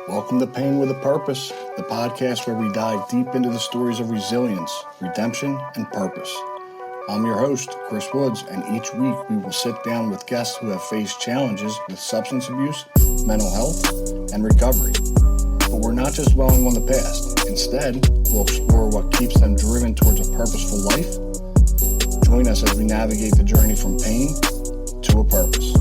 Welcome to Pain with a Purpose, the podcast where we dive deep into the stories of resilience, redemption, and purpose. I'm your host, Chris Woods, and each week we will sit down with guests who have faced challenges with substance abuse, mental health, and recovery. But we're not just dwelling on the past. Instead, we'll explore what keeps them driven towards a purposeful life. Join us as we navigate the journey from pain to a purpose.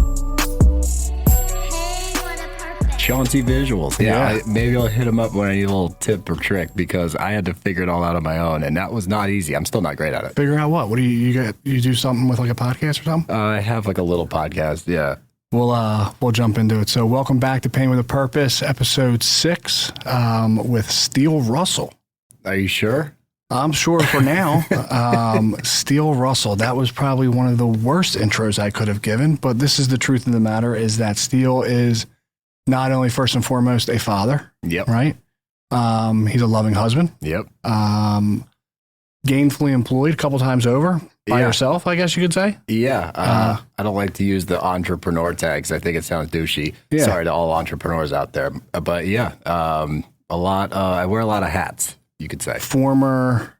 Chauncey visuals. Yeah. Maybe I'll hit him up when I need a little tip or trick because I had to figure it all out on my own, and that was not easy. I'm still not great at it. Figure out what? What do you do something with like a podcast or something? I have like a little podcast. Yeah. We'll jump into it. So welcome back to Pain with a Purpose, episode 6, with Steele Russell. Are you sure? I'm sure for now. Steele Russell, that was probably one of the worst intros I could have given, but this is the truth of the matter is that Steele is not only first and foremost a father, Yep. right? He's a loving husband. Yep. Gainfully employed a couple times over by yourself, I guess you could say. Yeah. I don't like to use the entrepreneur tags. I think it sounds douchey. Yeah. Sorry to all entrepreneurs out there. But yeah, I wear a lot of hats, you could say. Former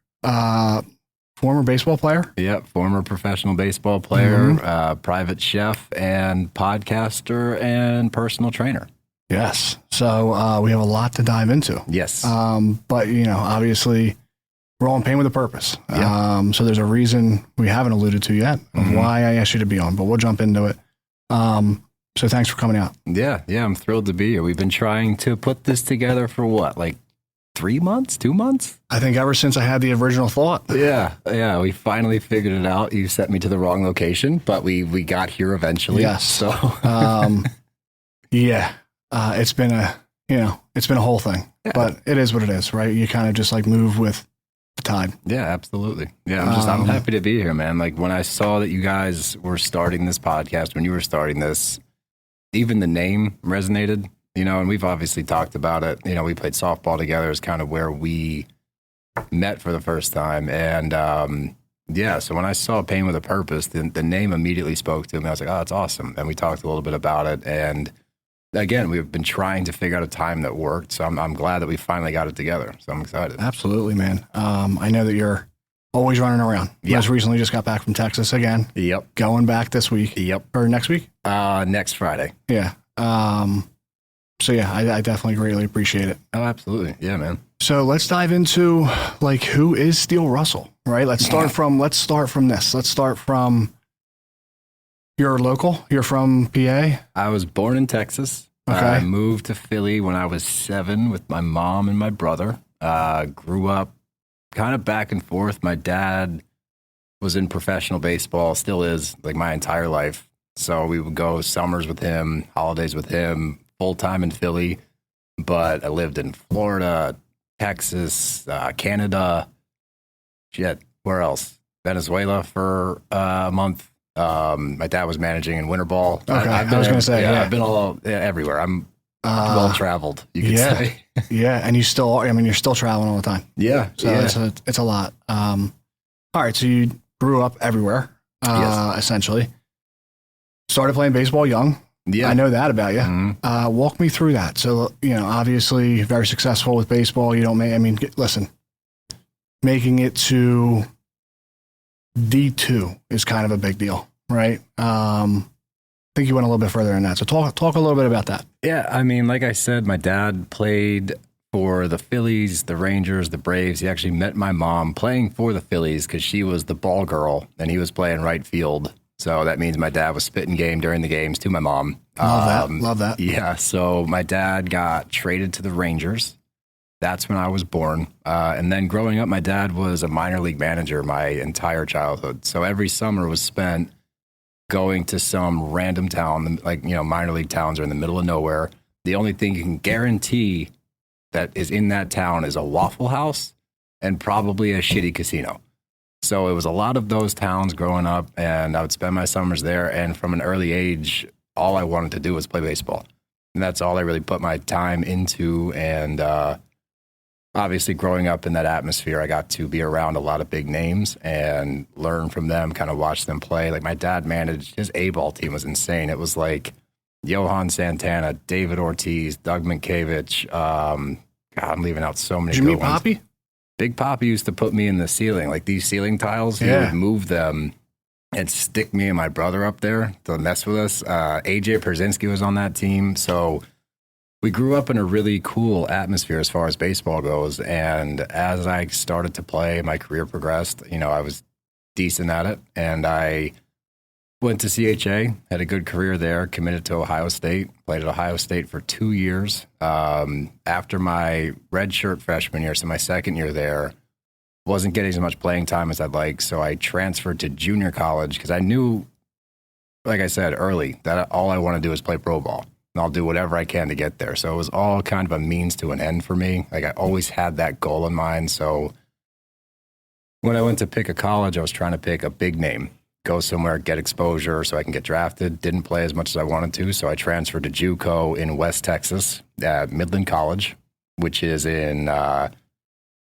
baseball player? Yep, former professional baseball player, private chef, and podcaster, and personal trainer. Yes. So we have a lot to dive into. Yes. But, obviously, we're all in pain with a purpose. Yep. So there's a reason we haven't alluded to yet of why I asked you to be on, but we'll jump into it. So thanks for coming out. Yeah, I'm thrilled to be here. We've been trying to put this together for what, like 3 months, 2 months? I think ever since I had the original thought. Yeah, we finally figured it out. You sent me to the wrong location, but we got here eventually. Yes. So, it's been a whole thing, but it is what it is, right? You kind of just like move with the tide. Yeah, absolutely. Yeah, I'm happy to be here, man. Like when I saw that you guys were starting this podcast, when you were starting this, even the name resonated. And we've obviously talked about it. We played softball together is kind of where we met for the first time. And so when I saw Pain with a Purpose, the name immediately spoke to me. I was like, oh, that's awesome. And we talked a little bit about it. And again, we've been trying to figure out a time that worked. So I'm glad that we finally got it together. So I'm excited. Absolutely, man. I know that you're always running around. Yep. Most recently just got back from Texas again. Yep. Going back this week. Yep. Or next week? Next Friday. Yeah. So yeah, I definitely greatly appreciate it. Oh, absolutely. Yeah, man. So let's dive into like who is Steele Russell, right? Let's start from this. Let's start from you're local. You're from PA. I was born in Texas. Okay. I moved to Philly when I was 7 with my mom and my brother. Grew up kind of back and forth. My dad was in professional baseball, still is, like my entire life. So we would go summers with him, holidays with him, full-time in Philly, but I lived in Florida, Texas, Canada, where else? Venezuela for a month. My dad was managing in winter ball. Okay, I was going to say, I've been everywhere. I'm well-traveled, you could say. Yeah, and you're still traveling all the time. Yeah. So it's a lot. All right, so you grew up everywhere, essentially. Started playing baseball young. Yeah. I know that about you. Mm-hmm. Walk me through that. So, obviously very successful with baseball. Listen, making it to D2 is kind of a big deal, right? I think you went a little bit further than that. So talk a little bit about that. Yeah. Like I said, my dad played for the Phillies, the Rangers, the Braves. He actually met my mom playing for the Phillies because she was the ball girl and he was playing right field. So that means my dad was spitting game during the games to my mom. Love that. Yeah. So my dad got traded to the Rangers. That's when I was born. And then growing up, my dad was a minor league manager my entire childhood. So every summer was spent going to some random town, minor league towns are in the middle of nowhere. The only thing you can guarantee that is in that town is a Waffle House and probably a shitty casino. So it was a lot of those towns growing up, and I would spend my summers there. And from an early age, all I wanted to do was play baseball. And that's all I really put my time into. And obviously, growing up in that atmosphere, I got to be around a lot of big names and learn from them, kind of watch them play. Like my dad managed, his A-ball team was insane. It was like Johan Santana, David Ortiz, Doug Minkiewicz. God, I'm leaving out so many Did you good meet ones. Poppy? Big Poppy used to put me in the ceiling, like these ceiling tiles. He would move them and stick me and my brother up there to mess with us. AJ Przynski was on that team. So we grew up in a really cool atmosphere as far as baseball goes. And as I started to play, my career progressed. I was decent at it. And I went to CHA, had a good career there, committed to Ohio State, played at Ohio State for 2 years. After my redshirt freshman year, so my second year there, wasn't getting as much playing time as I'd like, so I transferred to junior college because I knew, like I said early, that all I want to do is play pro ball, and I'll do whatever I can to get there. So it was all kind of a means to an end for me. Like I always had that goal in mind. So when I went to pick a college, I was trying to pick a big name, go somewhere, get exposure so I can get drafted. Didn't play as much as I wanted to, so I transferred to JUCO in West Texas at Midland College, which is in...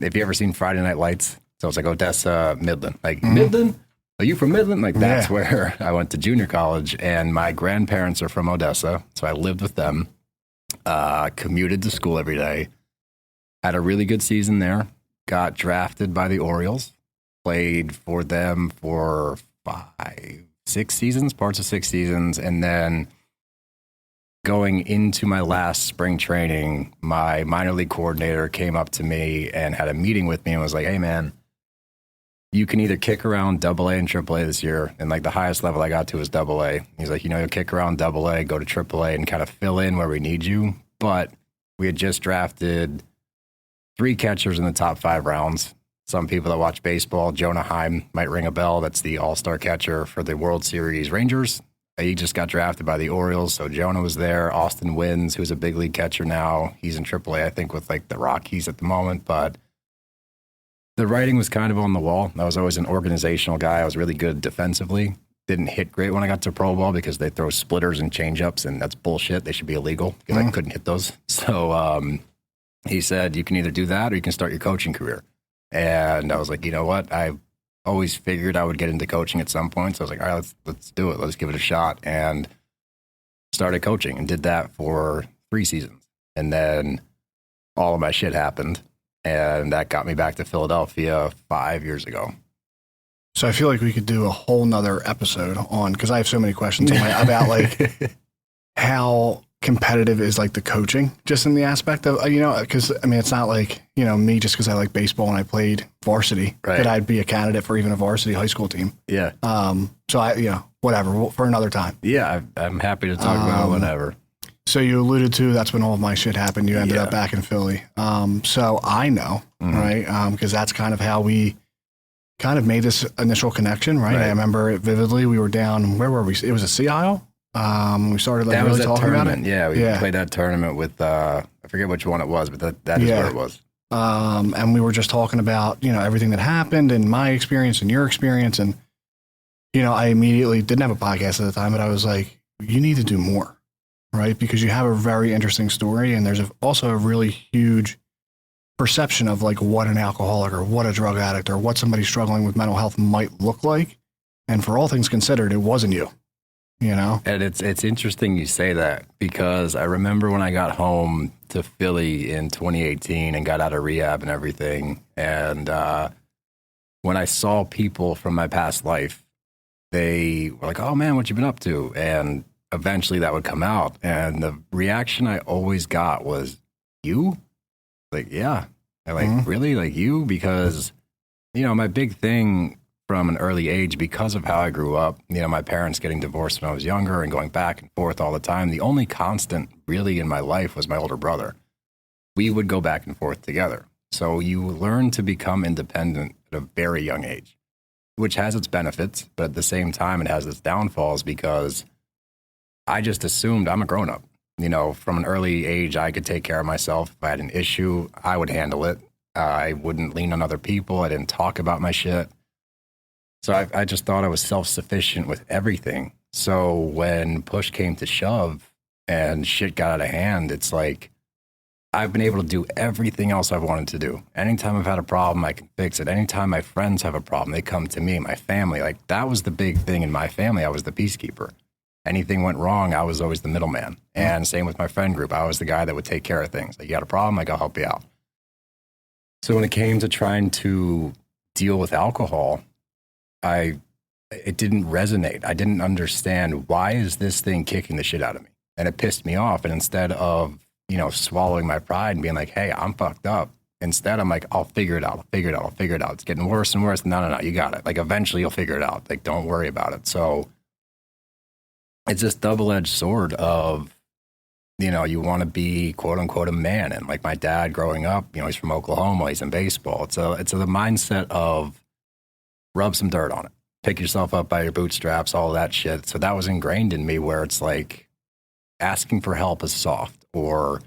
Have you ever seen Friday Night Lights? So it's like Odessa, Midland. Like, Midland? Are you from Midland? Like, that's where I went to junior college, and my grandparents are from Odessa, so I lived with them, commuted to school every day, had a really good season there, got drafted by the Orioles, played for them for 6 seasons, parts of 6 seasons, and then going into my last spring training, my minor league coordinator came up to me and had a meeting with me and was like, hey, man, you can either kick around AA and AAA this year. And like the highest level I got to was AA. He's like, you'll kick around AA, go to AAA and kind of fill in where we need you. But we had just drafted 3 catchers in the top 5 rounds. Some people that watch baseball, Jonah Heim might ring a bell. That's the all-star catcher for the World Series Rangers. He just got drafted by the Orioles, so Jonah was there. Austin Wins, who's a big league catcher now. He's in AAA, I think, with like the Rockies at the moment. But the writing was kind of on the wall. I was always an organizational guy. I was really good defensively. Didn't hit great when I got to pro ball because they throw splitters and changeups, and that's bullshit. They should be illegal because I couldn't hit those. So he said, you can either do that or you can start your coaching career. And I was like, you know what? I always figured I would get into coaching at some point. So I was like, all right, let's do it. Let's give it a shot. And started coaching and did that for 3 seasons. And then all of my shit happened. And that got me back to Philadelphia 5 years ago. So I feel like we could do a whole nother episode on, because I have so many questions about like how competitive is like the coaching, just in the aspect of, because I mean, it's not like, me just because I like baseball and I played varsity, that I'd be a candidate for even a varsity high school team. Yeah. So I, whatever, for another time. Yeah, I'm happy to talk about whatever. So you alluded to, that's when all of my shit happened. You ended up back in Philly. So I know, right? Because that's kind of how we kind of made this initial connection, right? I remember it vividly. We were down, where were we? It was a Sea Isle. We started like really talking about it. Yeah, we played that tournament with, I forget which one it was, but that is where it was. And we were just talking about, everything that happened and my experience and your experience. And, I immediately didn't have a podcast at the time, but I was like, you need to do more, right? Because you have a very interesting story. And there's also a really huge perception of like what an alcoholic or what a drug addict or what somebody struggling with mental health might look like. And for all things considered, it wasn't you. And it's interesting you say that, because I remember when I got home to Philly in 2018 and got out of rehab and everything. And when I saw people from my past life, they were like, oh man, what you been up to? And eventually that would come out. And the reaction I always got was, you? Like, yeah. I'm like, really? Like you? Because, my big thing from an early age, because of how I grew up, my parents getting divorced when I was younger and going back and forth all the time, the only constant really in my life was my older brother. We would go back and forth together. So you learn to become independent at a very young age, which has its benefits, but at the same time, it has its downfalls, because I just assumed I'm a grown-up. From an early age, I could take care of myself. If I had an issue, I would handle it. I wouldn't lean on other people. I didn't talk about my shit. So I just thought I was self-sufficient with everything. So when push came to shove and shit got out of hand, it's like I've been able to do everything else I've wanted to do. Anytime I've had a problem, I can fix it. Anytime my friends have a problem, they come to me, my family. Like, that was the big thing in my family. I was the peacekeeper. anything went wrong, I was always the middleman. And same with my friend group. I was the guy that would take care of things. Like, you got a problem? Like, I'll help you out. So when it came to trying to deal with alcohol, it didn't resonate. I didn't understand, why is this thing kicking the shit out of me? And it pissed me off. And instead of, swallowing my pride and being like, hey, I'm fucked up, instead I'm like, I'll figure it out. It's getting worse and worse. No, you got it. Like, eventually you'll figure it out. Like, don't worry about it. So it's this double-edged sword of, you want to be quote unquote a man. And like my dad growing up, he's from Oklahoma, he's in baseball. It's the mindset of rub some dirt on it, pick yourself up by your bootstraps, all that shit. So that was ingrained in me, where it's like asking for help is soft, or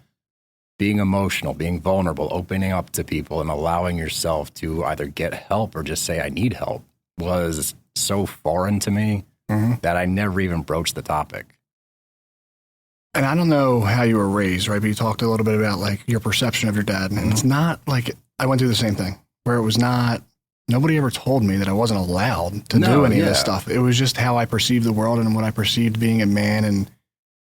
being emotional, being vulnerable, opening up to people and allowing yourself to either get help or just say, I need help, was so foreign to me that I never even broached the topic. And I don't know how you were raised, right? But you talked a little bit about like your perception of your dad. And it's not like, I went through the same thing, where it was not, nobody ever told me that I wasn't allowed to do any of this stuff. It was just how I perceived the world and what I perceived being a man. And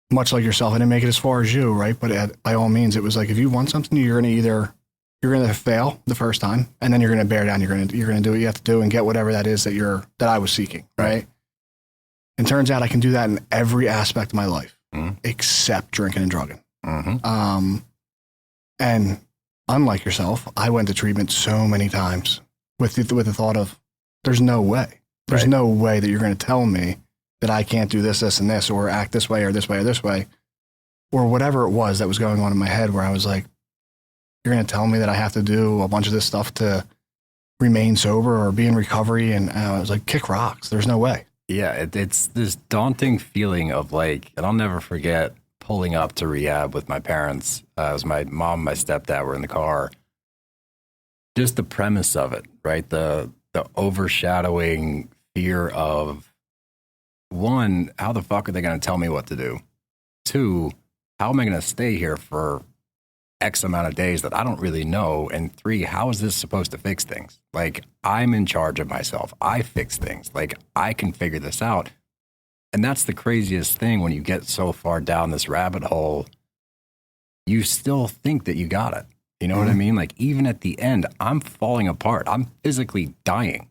much like yourself, I didn't make it as far as you, right? But by all means, it was like, if you want something, you're going to fail the first time, and then you're going to bear down. You're going to do what you have to do and get whatever that is that I was seeking, right? And turns out I can do that in every aspect of my life, except drinking and drugging. And unlike yourself, I went to treatment so many times with the thought of, there's no way. There's no way that you're going to tell me that I can't do this, this, and this, or act this way, or this way, or this way, or whatever it was that was going on in my head, where I was like, you're going to tell me that I have to do a bunch of this stuff to remain sober or be in recovery? And I was like, kick rocks. There's no way. Yeah, it's this daunting feeling of like, and I'll never forget pulling up to rehab with my parents. It was my mom and my stepdad were in the car. Just the premise of it, right? The overshadowing fear of, one, how the fuck are they going to tell me what to do? Two, how am I going to stay here for X amount of days that I don't really know? And three, how is this supposed to fix things? Like, I'm in charge of myself. I fix things. Like, I can figure this out. And that's the craziest thing when you get so far down this rabbit hole, you still think that you got it. You know what I mean? Like, even at the end, I'm falling apart. I'm physically dying.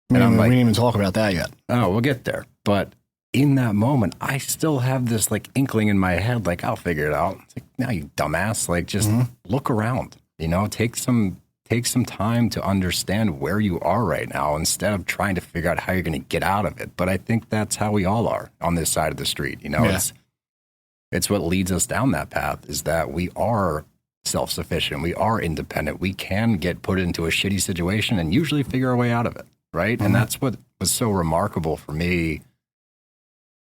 And I'm like, we didn't even talk about that yet. Oh, we'll get there. But in that moment, I still have this like inkling in my head, like, I'll figure it out. It's like, now you dumbass, like, just look around, take some time to understand where you are right now, instead of trying to figure out how you're going to get out of it. But I think that's how we all are on this side of the street. It's what leads us down that path, is that we are self-sufficient. We are independent. We can get put into a shitty situation and usually figure our way out of it. Right. And that's what was so remarkable for me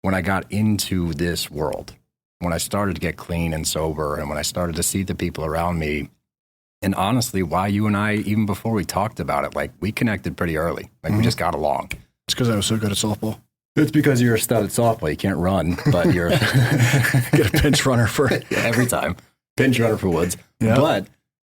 when I got into this world, when I started to get clean and sober, and when I started to see the people around me. And honestly, why you and I, even before we talked about it, like, we connected pretty early. Like, we just got along. It's because I was so good at softball. It's because you're a stud at softball. You can't run, but you're get a pinch runner for it every time. Pinch runner for Woods. Yep. But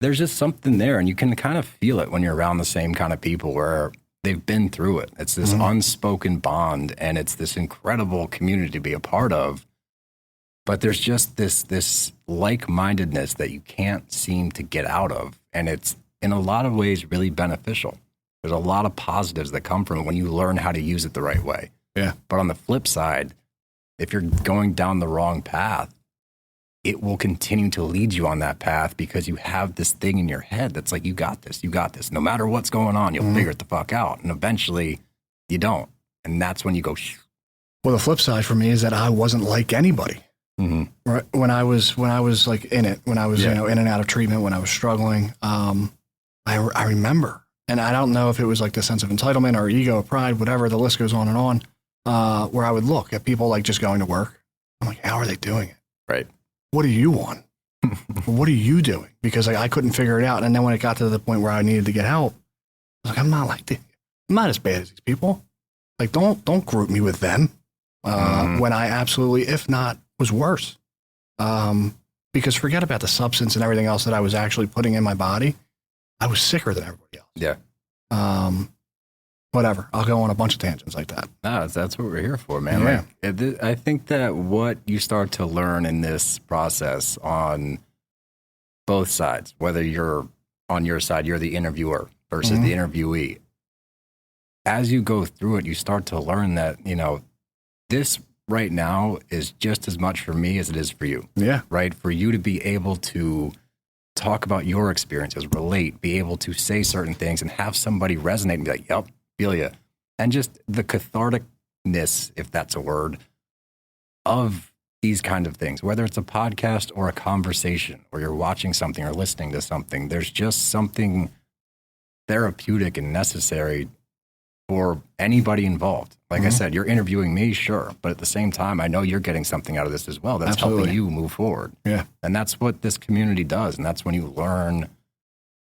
there's just something there, and you can kind of feel it when you're around the same kind of people where they've been through it. It's this unspoken bond, and it's this incredible community to be a part of. But there's just this like-mindedness that you can't seem to get out of. And it's, in a lot of ways, really beneficial. There's a lot of positives that come from it when you learn how to use it the right way. Yeah. But on the flip side, if you're going down the wrong path, it will continue to lead you on that path, because you have this thing in your head that's like, you got this. No matter what's going on, you'll figure it the fuck out. And eventually you don't. And that's when you go, shh. Well, the flip side for me is that I wasn't like anybody. Right? When I was like in it, when I was, in and out of treatment, when I was struggling, I remember, and I don't know if it was like the sense of entitlement or ego or pride, whatever, the list goes on and on, where I would look at people like just going to work. I'm like, how are they doing it? Right. What do you want? What are you doing? Because I couldn't figure it out. And then when it got to the point where I needed to get help, I was like, I'm not as bad as these people. Like, don't group me with them. When I absolutely, if not, was worse. Because forget about the substance and everything else that I was actually putting in my body. I was sicker than everybody else. Yeah. whatever. I'll go on a bunch of tangents like that. No, that's what we're here for, man. Yeah. Like, I think that what you start to learn in this process on both sides, whether you're on your side, you're the interviewer versus the interviewee. As you go through it, you start to learn that, you know, this right now is just as much for me as it is for you. Yeah. Right? For you to be able to talk about your experiences, relate, be able to say certain things and have somebody resonate and be like, yep, feel ya. And just the catharticness, if that's a word, of these kind of things, whether it's a podcast or a conversation or you're watching something or listening to something, there's just something therapeutic and necessary for anybody involved. Like I said, you're interviewing me, sure, but at the same time, I know you're getting something out of this as well. That's helping you move forward. Yeah. And that's what this community does. And that's when you learn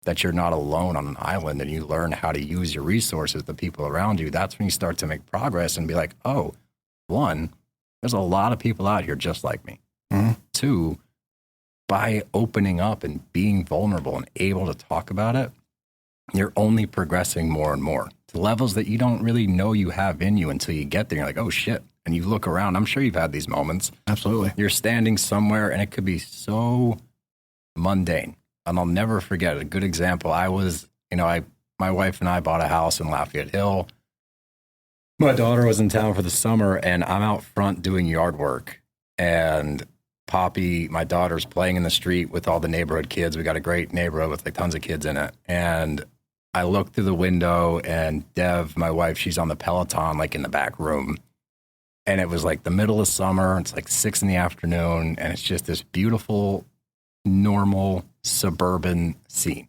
that you're not alone on an island and you learn how to use your resources, the people around you. That's when you start to make progress and be like, oh, one, there's a lot of people out here just like me. Two, by opening up and being vulnerable and able to talk about it, you're only progressing more and more to levels that you don't really know you have in you until you get there. You're like, oh shit. And you look around. I'm sure you've had these moments. Absolutely. You're standing somewhere and it could be so mundane. And I'll never forget a good example. I was, my wife and I bought a house in Lafayette Hill. My daughter was in town for the summer and I'm out front doing yard work. And Poppy, my daughter's playing in the street with all the neighborhood kids. We got a great neighborhood with like tons of kids in it. And I looked through the window and Dev, my wife, she's on the Peloton, like in the back room. And it was like the middle of summer. It's like 6 p.m. and it's just this beautiful, normal suburban scene.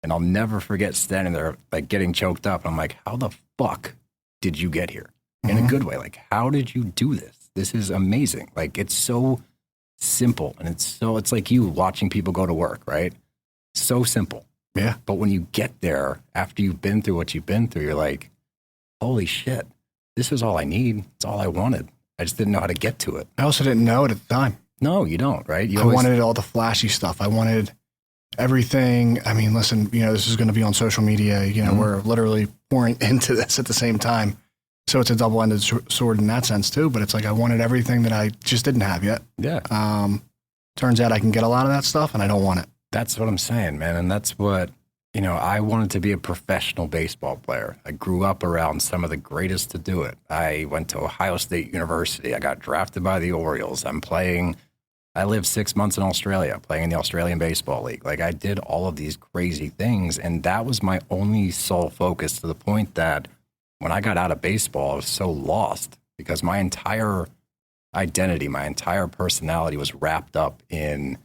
And I'll never forget standing there, like getting choked up. I'm like, how the fuck did you get here? In a good way. Like, how did you do this? This is amazing. Like, it's so simple. And it's like you watching people go to work, right? So simple. Yeah. But when you get there, after you've been through what you've been through, you're like, holy shit, this is all I need. It's all I wanted. I just didn't know how to get to it. I also didn't know it at the time. No, you don't, right? I wanted all the flashy stuff. I wanted everything. I mean, listen, this is going to be on social media. We're literally pouring into this at the same time. So it's a double-ended sword in that sense too. But it's like I wanted everything that I just didn't have yet. Yeah. Turns out I can get a lot of that stuff and I don't want it. That's what I'm saying, man. And that's what, I wanted to be a professional baseball player. I grew up around some of the greatest to do it. I went to Ohio State University. I got drafted by the Orioles. I lived 6 months in Australia playing in the Australian Baseball League. Like I did all of these crazy things. And that was my only sole focus to the point that when I got out of baseball, I was so lost because my entire identity, my entire personality was wrapped up in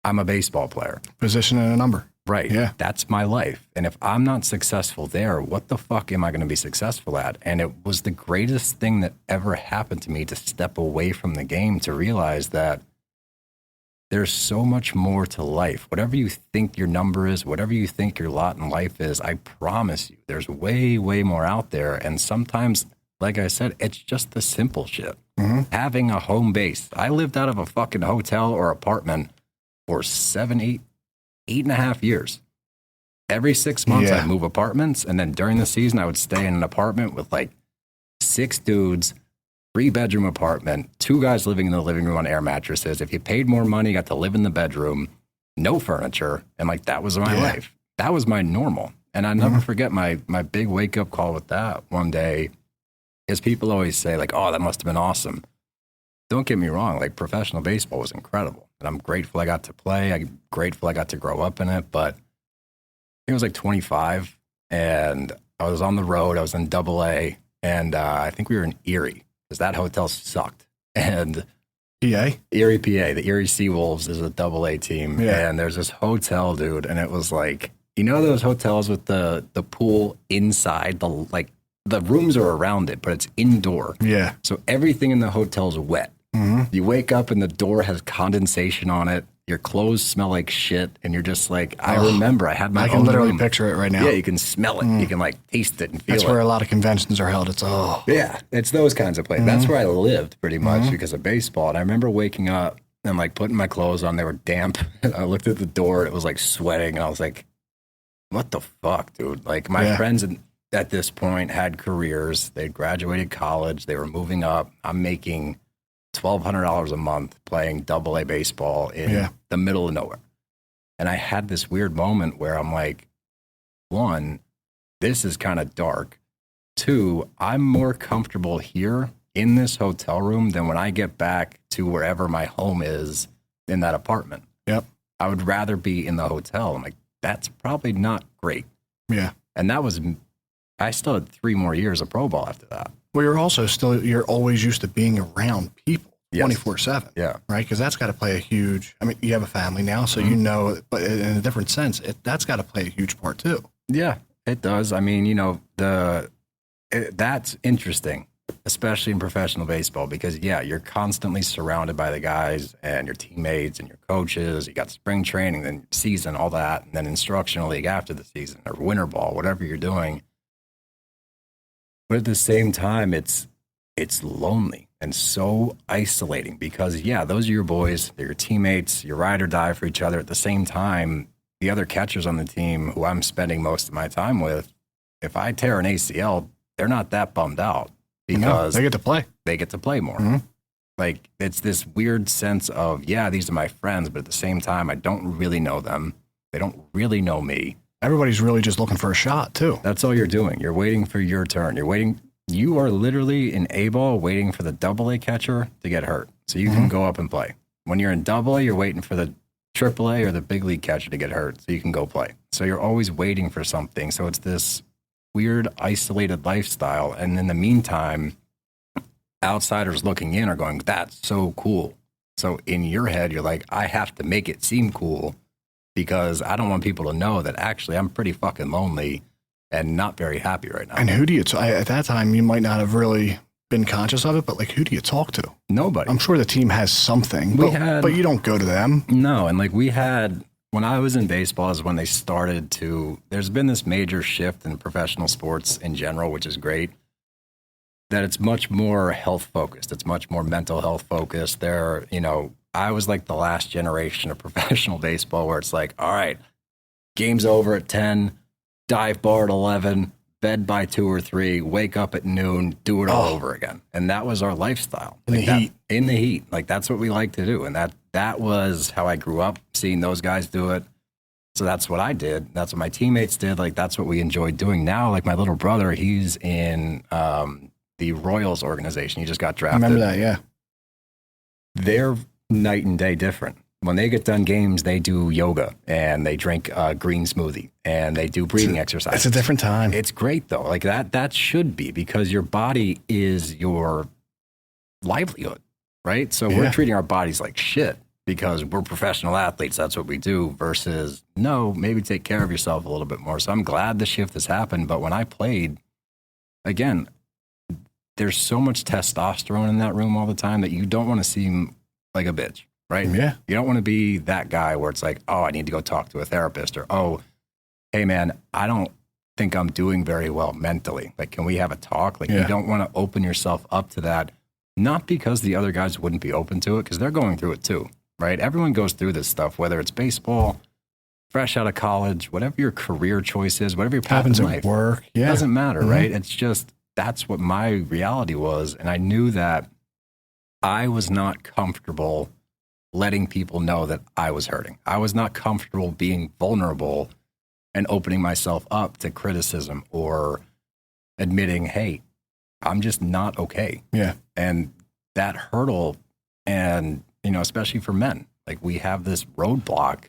I'm a baseball player. Position and a number. Right. Yeah. That's my life. And if I'm not successful there, what the fuck am I going to be successful at? And it was the greatest thing that ever happened to me to step away from the game to realize that there's so much more to life. Whatever you think your number is, whatever you think your lot in life is, I promise you, there's way, way more out there. And sometimes, like I said, it's just the simple shit. Having a home base. I lived out of a fucking hotel or apartment for 8.5 years. Every 6 months, I'd move apartments. And then during the season, I would stay in an apartment with like 6 dudes, 3-bedroom apartment, 2 guys living in the living room on air mattresses. If you paid more money, you got to live in the bedroom, no furniture. And like, that was my life. That was my normal. And I never forget my big wake up call with that one day is people always say like, oh, that must've been awesome. Don't get me wrong. Like professional baseball was incredible. And I'm grateful I got to play. I'm grateful I got to grow up in it. But I think I was like 25 and I was on the road. I was in AA and I think we were in Erie because that hotel sucked. And PA? Erie, PA. The Erie Seawolves is a AA team. Yeah. And there's this hotel, dude. And it was like, those hotels with the pool inside, the rooms are around it, but it's indoor. Yeah. So everything in the hotel is wet. You wake up and the door has condensation on it. Your clothes smell like shit. And you're just like, I remember I had my own I can literally room. picture it right now. Yeah, you can smell it. You can like taste it and feel it. That's where a lot of conventions are held. It's, Yeah, it's those kinds of places. That's where I lived pretty much because of baseball. And I remember waking up and like putting my clothes on. They were damp. And I looked at the door. It was like sweating. And I was like, what the fuck, dude? Like my friends and at this point had careers. They'd graduated college. They were moving up. I'm making $1,200 a month playing AA baseball in the middle of nowhere. And I had this weird moment where I'm like, one, this is kind of dark. Two, I'm more comfortable here in this hotel room than when I get back to wherever my home is in that apartment. Yep. I would rather be in the hotel. I'm like, that's probably not great. Yeah. And I still had 3 more years of pro ball after that. Well, you're always used to being around people 24/7. Yeah. Right. Because that's got to play a huge, I mean, you have a family now, so you know, but in a different sense, that's got to play a huge part too. Yeah, it does. I mean, that's interesting, especially in professional baseball, because you're constantly surrounded by the guys and your teammates and your coaches. You got spring training, then season, all that, and then instructional league after the season or winter ball, whatever you're doing. But at the same time, it's lonely and so isolating because, those are your boys, they're your teammates, you ride or die for each other. At the same time, the other catchers on the team who I'm spending most of my time with, if I tear an ACL, they're not that bummed out because they get to play. They get to play more. Mm-hmm. Like, it's this weird sense of, these are my friends, but at the same time, I don't really know them. They don't really know me. Everybody's really just looking for a shot, too. That's all you're doing. You're waiting for your turn. You are literally in A-ball waiting for the AA catcher to get hurt so you can go up and play. When you're in AA, you're waiting for the AAA or the big league catcher to get hurt so you can go play. So you're always waiting for something. So it's this weird, isolated lifestyle. And in the meantime, outsiders looking in are going, that's so cool. So in your head, you're like, I have to make it seem cool because I don't want people to know that actually I'm pretty fucking lonely and not very happy right now. And who do you, at that time, you might not have really been conscious of it, but like, who do you talk to? Nobody. I'm sure the team has something, but you don't go to them. No. And like when I was in baseball is when they started there's been this major shift in professional sports in general, which is great, that it's much more health focused. It's much more mental health focused. I was like the last generation of professional baseball where it's like, all right, game's over at 10, dive bar at 11, bed by 2 or 3, wake up at noon, do it all over again. And that was our lifestyle. In the heat. Like, that's what we like to do. And that was how I grew up, seeing those guys do it. So that's what I did. That's what my teammates did. Like, that's what we enjoyed doing. Now, like, my little brother, he's in the Royals organization. He just got drafted. I remember that, yeah. They're night and day different. When they get done games, they do yoga and they drink green smoothie and they do breathing exercises. It's a different time. It's great though. Like that should be, because your body is your livelihood, right? So we're treating our bodies like shit because we're professional athletes. That's what we do versus no, maybe take care of yourself a little bit more. So I'm glad the shift has happened. But when I played, again, there's so much testosterone in that room all the time that you don't want to seem like a bitch. Right? Yeah. You don't want to be that guy where it's like, oh, I need to go talk to a therapist, or, oh, hey, man, I don't think I'm doing very well mentally. Like, can we have a talk? Like, you don't want to open yourself up to that, not because the other guys wouldn't be open to it, because they're going through it too, right? Everyone goes through this stuff, whether it's baseball, fresh out of college, whatever your career choice is, whatever your path in life. Happens at work. Yeah. It doesn't matter, right? It's just, that's what my reality was. And I knew that I was not comfortable letting people know that I was hurting. I was not comfortable being vulnerable and opening myself up to criticism or admitting, hey, I'm just not okay. Yeah. And that hurdle, and, especially for men, like, we have this roadblock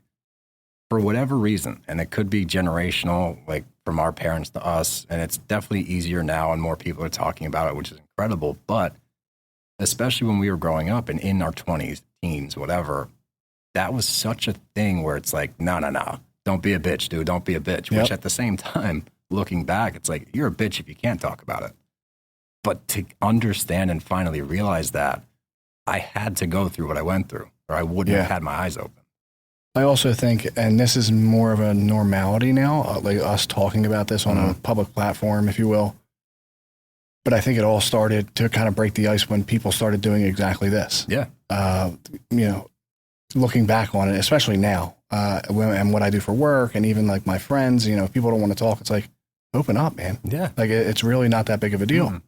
for whatever reason. And it could be generational, like from our parents to us. And it's definitely easier now and more people are talking about it, which is incredible. But especially when we were growing up and in our 20s, teens, whatever, that was such a thing where it's like, no, don't be a bitch, dude. Don't be a bitch. Which at the same time, looking back, it's like, you're a bitch if you can't talk about it. But to understand and finally realize that, I had to go through what I went through, or I wouldn't have had my eyes open. I also think, and this is more of a normality now, like us talking about this on a public platform, if you will. But I think it all started to kind of break the ice when people started doing exactly this. Yeah. Looking back on it, especially now, and what I do for work, and even like my friends, if people don't want to talk, it's like, open up, man. Yeah. Like it's really not that big of a deal.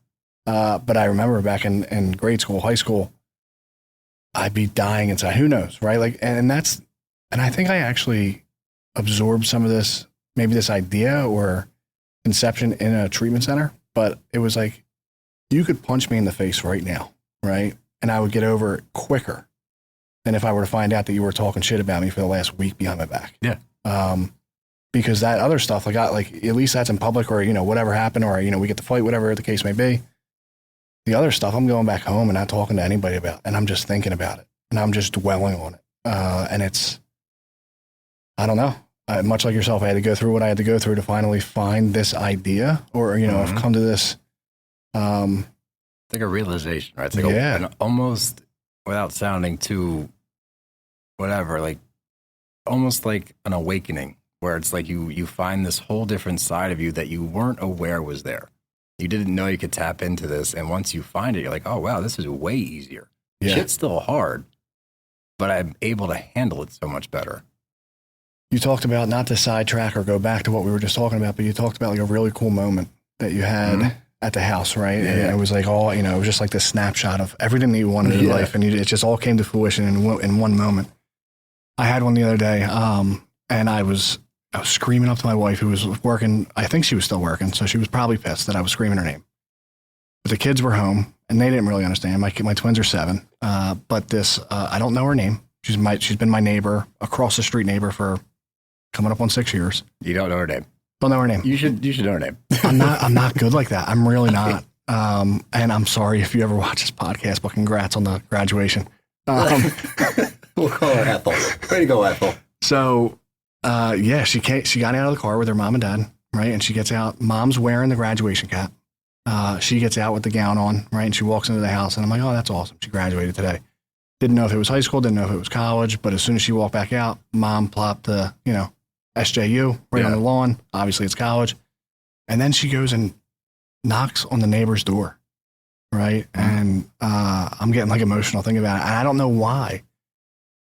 But I remember back in grade school, high school, I'd be dying inside. Who knows, right? Like, and I think I actually absorbed some of this, maybe this idea or conception in a treatment center. But it was like, you could punch me in the face right now, right? And I would get over it quicker than if I were to find out that you were talking shit about me for the last week behind my back. Yeah. Because that other stuff, like at least that's in public, or, whatever happened, or, we get to fight, whatever the case may be. The other stuff, I'm going back home and not talking to anybody about, and I'm just thinking about it, and I'm just dwelling on it. And it's, I don't know. Much like yourself, I had to go through what I had to go through to finally find this idea, or, I've come to this. It's like a realization, right? It's like an almost, without sounding too whatever, like almost like an awakening, where it's like you find this whole different side of you that you weren't aware was there. You didn't know you could tap into this. And once you find it, you're like, oh, wow, this is way easier. Yeah. Shit's still hard, but I'm able to handle it so much better. You talked about, not to sidetrack or go back to what we were just talking about, but you talked about like a really cool moment that you had at the house, right? Yeah. And it was like all, it was just like this snapshot of everything that you wanted in life. And it just all came to fruition in one moment. I had one the other day, and I was screaming up to my wife, who was working. I think she was still working, so she was probably pissed that I was screaming her name. But the kids were home, and they didn't really understand. My twins are 7, but this, I don't know her name. She's been my neighbor, across the street neighbor, for coming up on 6 years. You don't know her name? Don't know her name. You should know her name. I'm not good like that. I'm really not. And I'm sorry if you ever watch this podcast, but congrats on the graduation. We'll call her Ethel. Way to go, Ethel. So, she got out of the car with her mom and dad, right? And she gets out. Mom's wearing the graduation cap. She gets out with the gown on, right? And she walks into the house, and I'm like, oh, that's awesome. She graduated today. Didn't know if it was high school, didn't know if it was college, but as soon as she walked back out, Mom plopped the, SJU right on the lawn. Obviously, it's college. And then she goes and knocks on the neighbor's door, right? And I'm getting like emotional thinking about it. And I don't know why,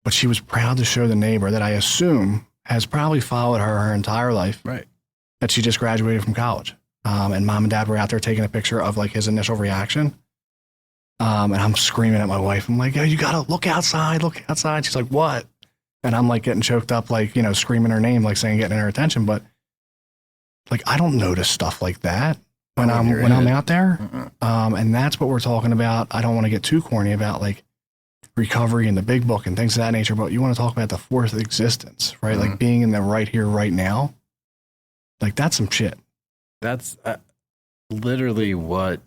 but she was proud to show the neighbor that I assume has probably followed her entire life, right? That she just graduated from college. And Mom and Dad were out there taking a picture of like his initial reaction. And I'm screaming at my wife. I'm like, "Hey, you gotta look outside, look outside." She's like, "What?" And I'm like getting choked up, like, screaming her name, like saying, getting her attention. But like, I don't notice stuff like that when I'm out there. And that's what we're talking about. I don't want to get too corny about like recovery and the big book and things of that nature, but you want to talk about the fourth existence, right? Like being in the right here, right now. Like that's some shit. That's literally what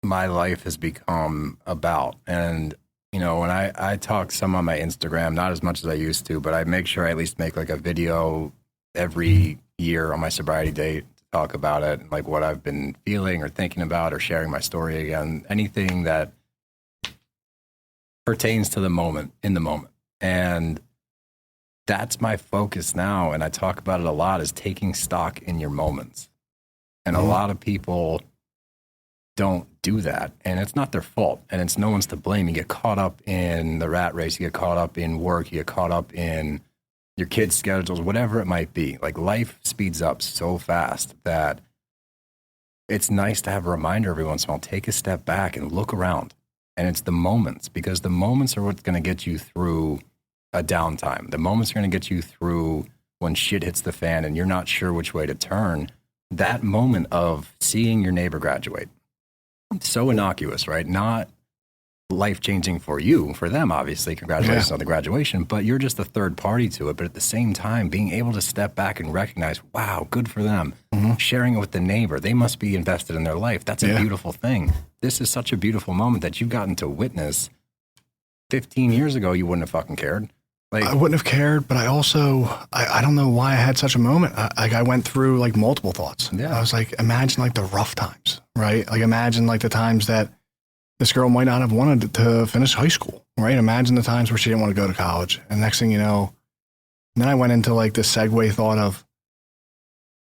my life has become about. And, when I talk some on my Instagram, not as much as I used to, but I make sure I at least make like a video every year on my sobriety date to talk about it and like what I've been feeling or thinking about or sharing my story again, anything that pertains to the moment, in the moment. And that's my focus now. And I talk about it a lot, is taking stock in your moments. And a lot of people don't do that, and it's not their fault, and it's no one's to blame. You get caught up in the rat race, you get caught up in work, you get caught up in your kids' schedules, whatever it might be. Like life speeds up so fast that it's nice to have a reminder every once in a while. Take a step back and look around, and it's the moments, because the moments are what's going to get you through a downtime. The moments are going to get you through when shit hits the fan and you're not sure which way to turn. That moment of seeing your neighbor graduate, so innocuous, right? Not life-changing for you, for them, obviously. Congratulations on the graduation, but you're just a third party to it. But at the same time, being able to step back and recognize, wow, good for them. Sharing it with the neighbor. They must be invested in their life. That's a beautiful thing. This is such a beautiful moment that you've gotten to witness. 15 years ago, you wouldn't have fucking cared. Like, I wouldn't have cared, but I also, I don't know why I had such a moment. I went through like multiple thoughts. Yeah. I was like, imagine like the rough times, right? Like imagine like the times that this girl might not have wanted to finish high school, right? Imagine the times where she didn't want to go to college. And next thing you know, and then I went into like this segue thought of,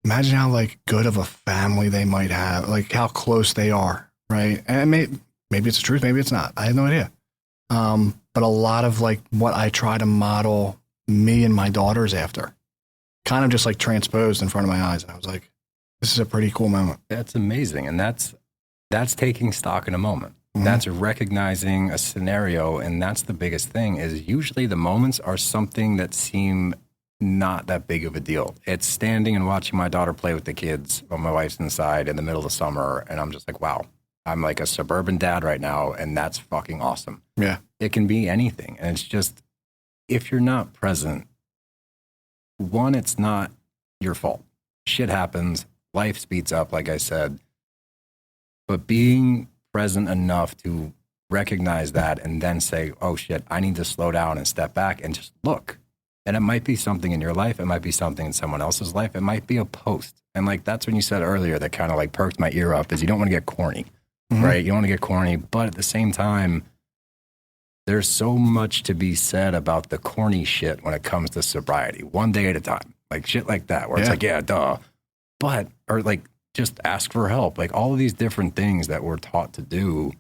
imagine how like good of a family they might have, like how close they are, right? And maybe it's the truth, maybe it's not. I have no idea. But a lot of like what I try to model me and my daughters after kind of just like transposed in front of my eyes. And I was like, This is a pretty cool moment. That's amazing. And that's taking stock in a moment. Mm-hmm. That's recognizing a scenario. And that's the biggest thing is usually the moments are something that seem not that big of a deal. It's standing and watching my daughter play with the kids while my wife's inside in the middle of summer. And I'm just like, wow, I'm like a suburban dad right now. And that's fucking awesome. Yeah. It can be anything. And it's just, if you're not present, one, it's not your fault. Shit happens. Life speeds up, like I said. But being present enough to recognize that and then say, oh shit, I need to slow down and step back and just look. And it might be something in your life. It might be something in someone else's life. It might be a post. And like, that's when you said earlier that kind of like perked my ear up is you don't want to get corny, right? You don't want to get corny, but at the same time, there's so much to be said about the corny shit when it comes to sobriety, one day at a time, like shit like that, where it's like, yeah, duh. But, or like, just ask for help. Like all of these different things that we're taught to do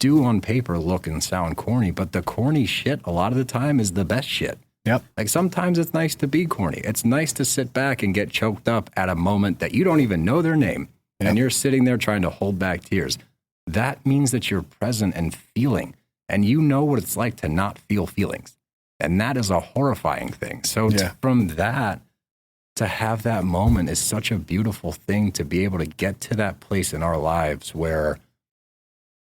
on paper look and sound corny, but the corny shit a lot of the time is the best shit. Yep. Like sometimes it's nice to be corny. It's nice to sit back and get choked up at a moment that you don't even know their name. And you're sitting there trying to hold back tears. That means that you're present and feeling, and you know what it's like to not feel feelings. And that is a horrifying thing. So from that, to have that moment is such a beautiful thing to be able to get to that place in our lives where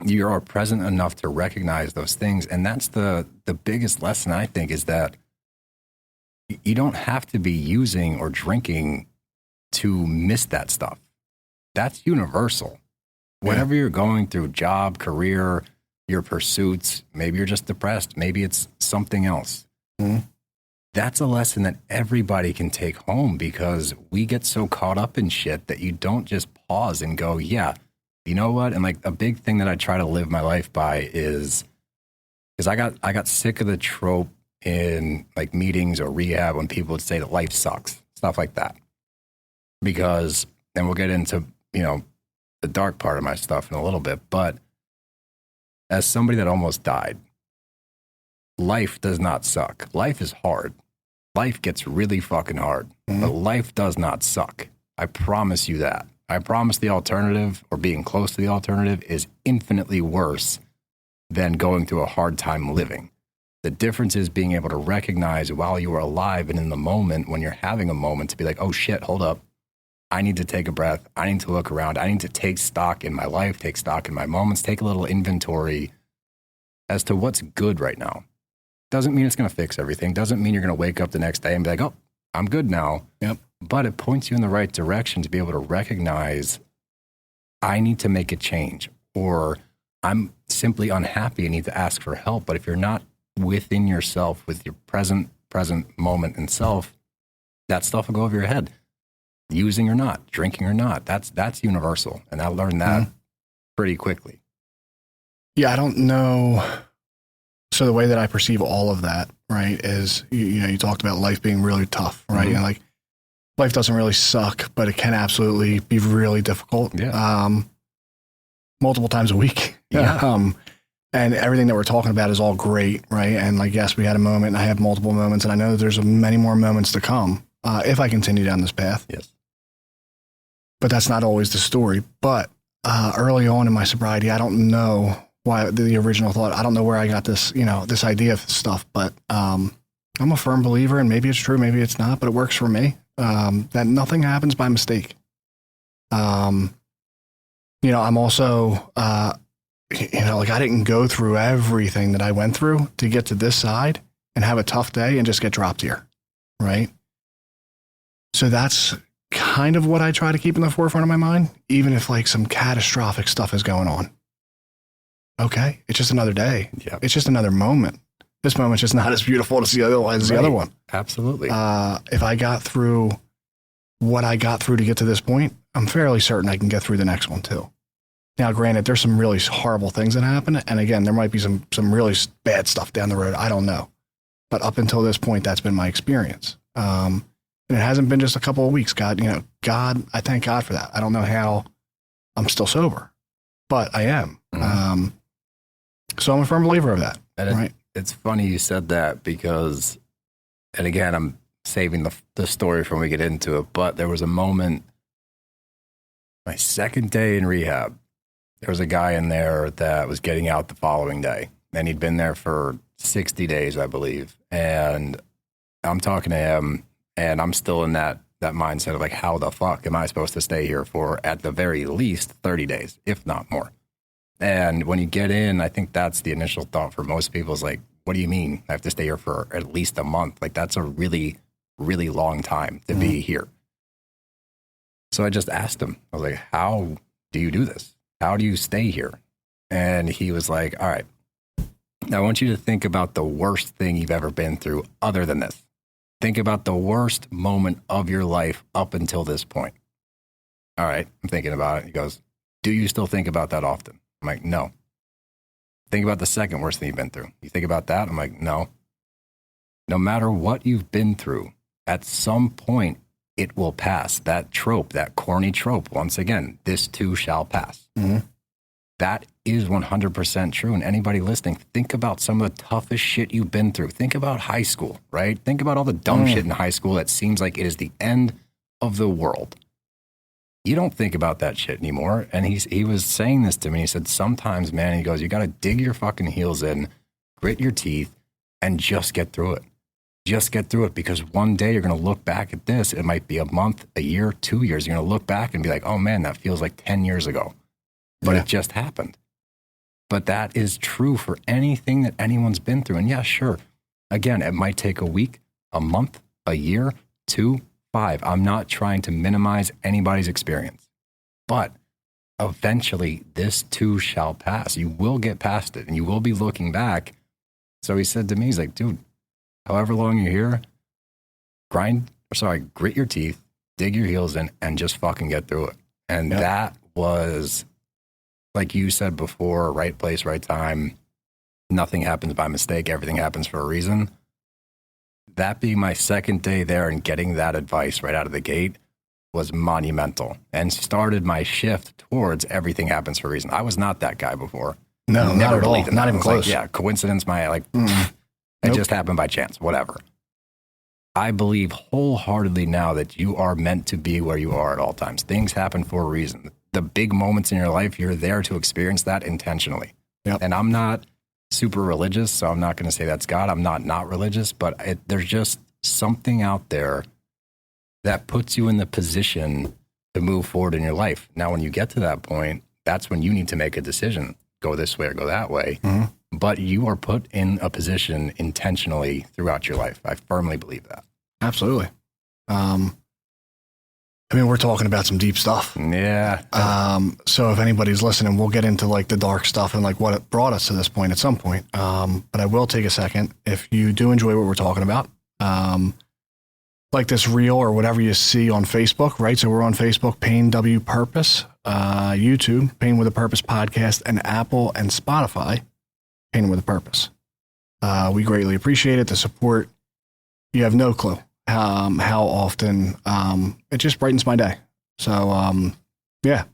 you are present enough to recognize those things. And that's the biggest lesson, I think, is that you don't have to be using or drinking to miss that stuff. That's universal. Whatever you're going through, job, career, your pursuits, maybe you're just depressed, maybe it's something else. That's a lesson that everybody can take home because we get so caught up in shit that you don't just pause and go, yeah, you know what? And like a big thing that I try to live my life by is because I got sick of the trope in like meetings or rehab when people would say that life sucks, stuff like that. Because, and we'll get into, you know, the dark part of my stuff in a little bit, but as somebody that almost died, life does not suck. Life is hard. Life gets really fucking hard, but life does not suck. I promise you that. I promise the alternative or being close to the alternative is infinitely worse than going through a hard time living. The difference is being able to recognize while you are alive and in the moment when you're having a moment to be like, oh shit, hold up. I need to take a breath. I need to look around. I need to take stock in my life, take stock in my moments, take a little inventory as to what's good right now. Doesn't mean it's going to fix everything. Doesn't mean you're going to wake up the next day and be like, oh, I'm good now. Yep. But it points you in the right direction to be able to recognize I need to make a change or I'm simply unhappy and need to ask for help. But if you're not within yourself with your present moment and self, that stuff will go over your head. Using or not, drinking or not, that's universal. And I learned that pretty quickly. Yeah, I don't know. So the way that I perceive all of that, right, is, you know, you talked about life being really tough, right? And like life doesn't really suck, but it can absolutely be really difficult. Yeah. Multiple times a week. Yeah. And everything that we're talking about is all great, right? And like, yes, we had a moment and I have multiple moments and I know that there's many more moments to come if I continue down this path. Yes. But that's not always the story. But early on in my sobriety, I don't know why the original thought, I don't know where I got this, you know, this idea of stuff, but I'm a firm believer, and maybe it's true, maybe it's not, but it works for me, that nothing happens by mistake. You know, I'm also, you know, like I didn't go through everything that I went through to get to this side and have a tough day and just get dropped here, right? So that's kind of what I try to keep in the forefront of my mind, even if like some catastrophic stuff is going on. Okay, it's just another day. Yep. It's just another moment. This moment's just not as beautiful as the other one. Absolutely. If I got through what I got through to get to this point, I'm fairly certain I can get through the next one too. Now, granted, there's some really horrible things that happen. And again, there might be some really bad stuff down the road. I don't know. But up until this point, that's been my experience. And it hasn't been just a couple of weeks. God, I thank God for that. I don't know how I'm still sober, but I am. So I'm a firm believer of that. And right? It's funny you said that because, and again, I'm saving the story from when we get into it, but there was a moment My second day in rehab, there was a guy in there that was getting out the following day. And he'd been there for 60 days, I believe. And I'm talking to him, and I'm still in that mindset of like, how the fuck am I supposed to stay here for at the very least 30 days, if not more? And when you get in, I think that's the initial thought for most people is like, what do you mean I have to stay here for at least a month? Like, that's a really, really long time to be here. So I just asked him, I was like, how do you do this? How do you stay here? And he was like, all right, now I want you to think about the worst thing you've ever been through other than this. Think about the worst moment of your life up until this point. All right, I'm thinking about it. He goes, do you still think about that often? I'm like, no. Think about the second worst thing you've been through. You think about that? I'm like, no. No matter what you've been through, at some point, it will pass. That trope, that corny trope, once again, this too shall pass. That is 100% true. And anybody listening, think about some of the toughest shit you've been through. Think about high school, right? Think about all the dumb shit in high school that seems like it is the end of the world. You don't think about that shit anymore. And he was saying this to me. He said, sometimes, man, he goes, you got to dig your fucking heels in, grit your teeth, and just get through it. Just get through it, because one day you're going to look back at this. It might be a month, a year, 2 years. You're going to look back and be like, oh man, that feels like 10 years ago. But it just happened. But that is true for anything that anyone's been through. And yeah, sure. Again, it might take a week, a month, a year, 2, 5. I'm not trying to minimize anybody's experience. But eventually, this too shall pass. You will get past it, and you will be looking back. So he said to me, he's like, dude, however long you're here, grit your teeth, dig your heels in, and just fucking get through it. And that was, like you said before, right place, right time. Nothing happens by mistake. Everything happens for a reason. That being my second day there and getting that advice right out of the gate was monumental and started my shift towards everything happens for a reason. I was not that guy before. No, not at all. Not even close. Like, yeah, coincidence, it just happened by chance, whatever. I believe wholeheartedly now that you are meant to be where you are at all times. Things happen for a reason. The big moments in your life, you're there to experience that intentionally. Yep. And I'm not super religious, so I'm not going to say that's God. I'm not religious, but there's just something out there that puts you in the position to move forward in your life. Now, when you get to that point, that's when you need to make a decision. Go this way or go that way. But you are put in a position intentionally throughout your life. I firmly believe that. Absolutely. We're talking about some deep stuff. Yeah. So if anybody's listening, we'll get into like the dark stuff and like what it brought us to this point at some point. But I will take a second. If you do enjoy what we're talking about, like this reel or whatever you see on Facebook, right? So we're on Facebook, Pain W Purpose, YouTube, Pain with a Purpose podcast, and Apple and Spotify, Pain with a Purpose. We greatly appreciate it. The support, you have no clue how often it just brightens my day. So, yeah,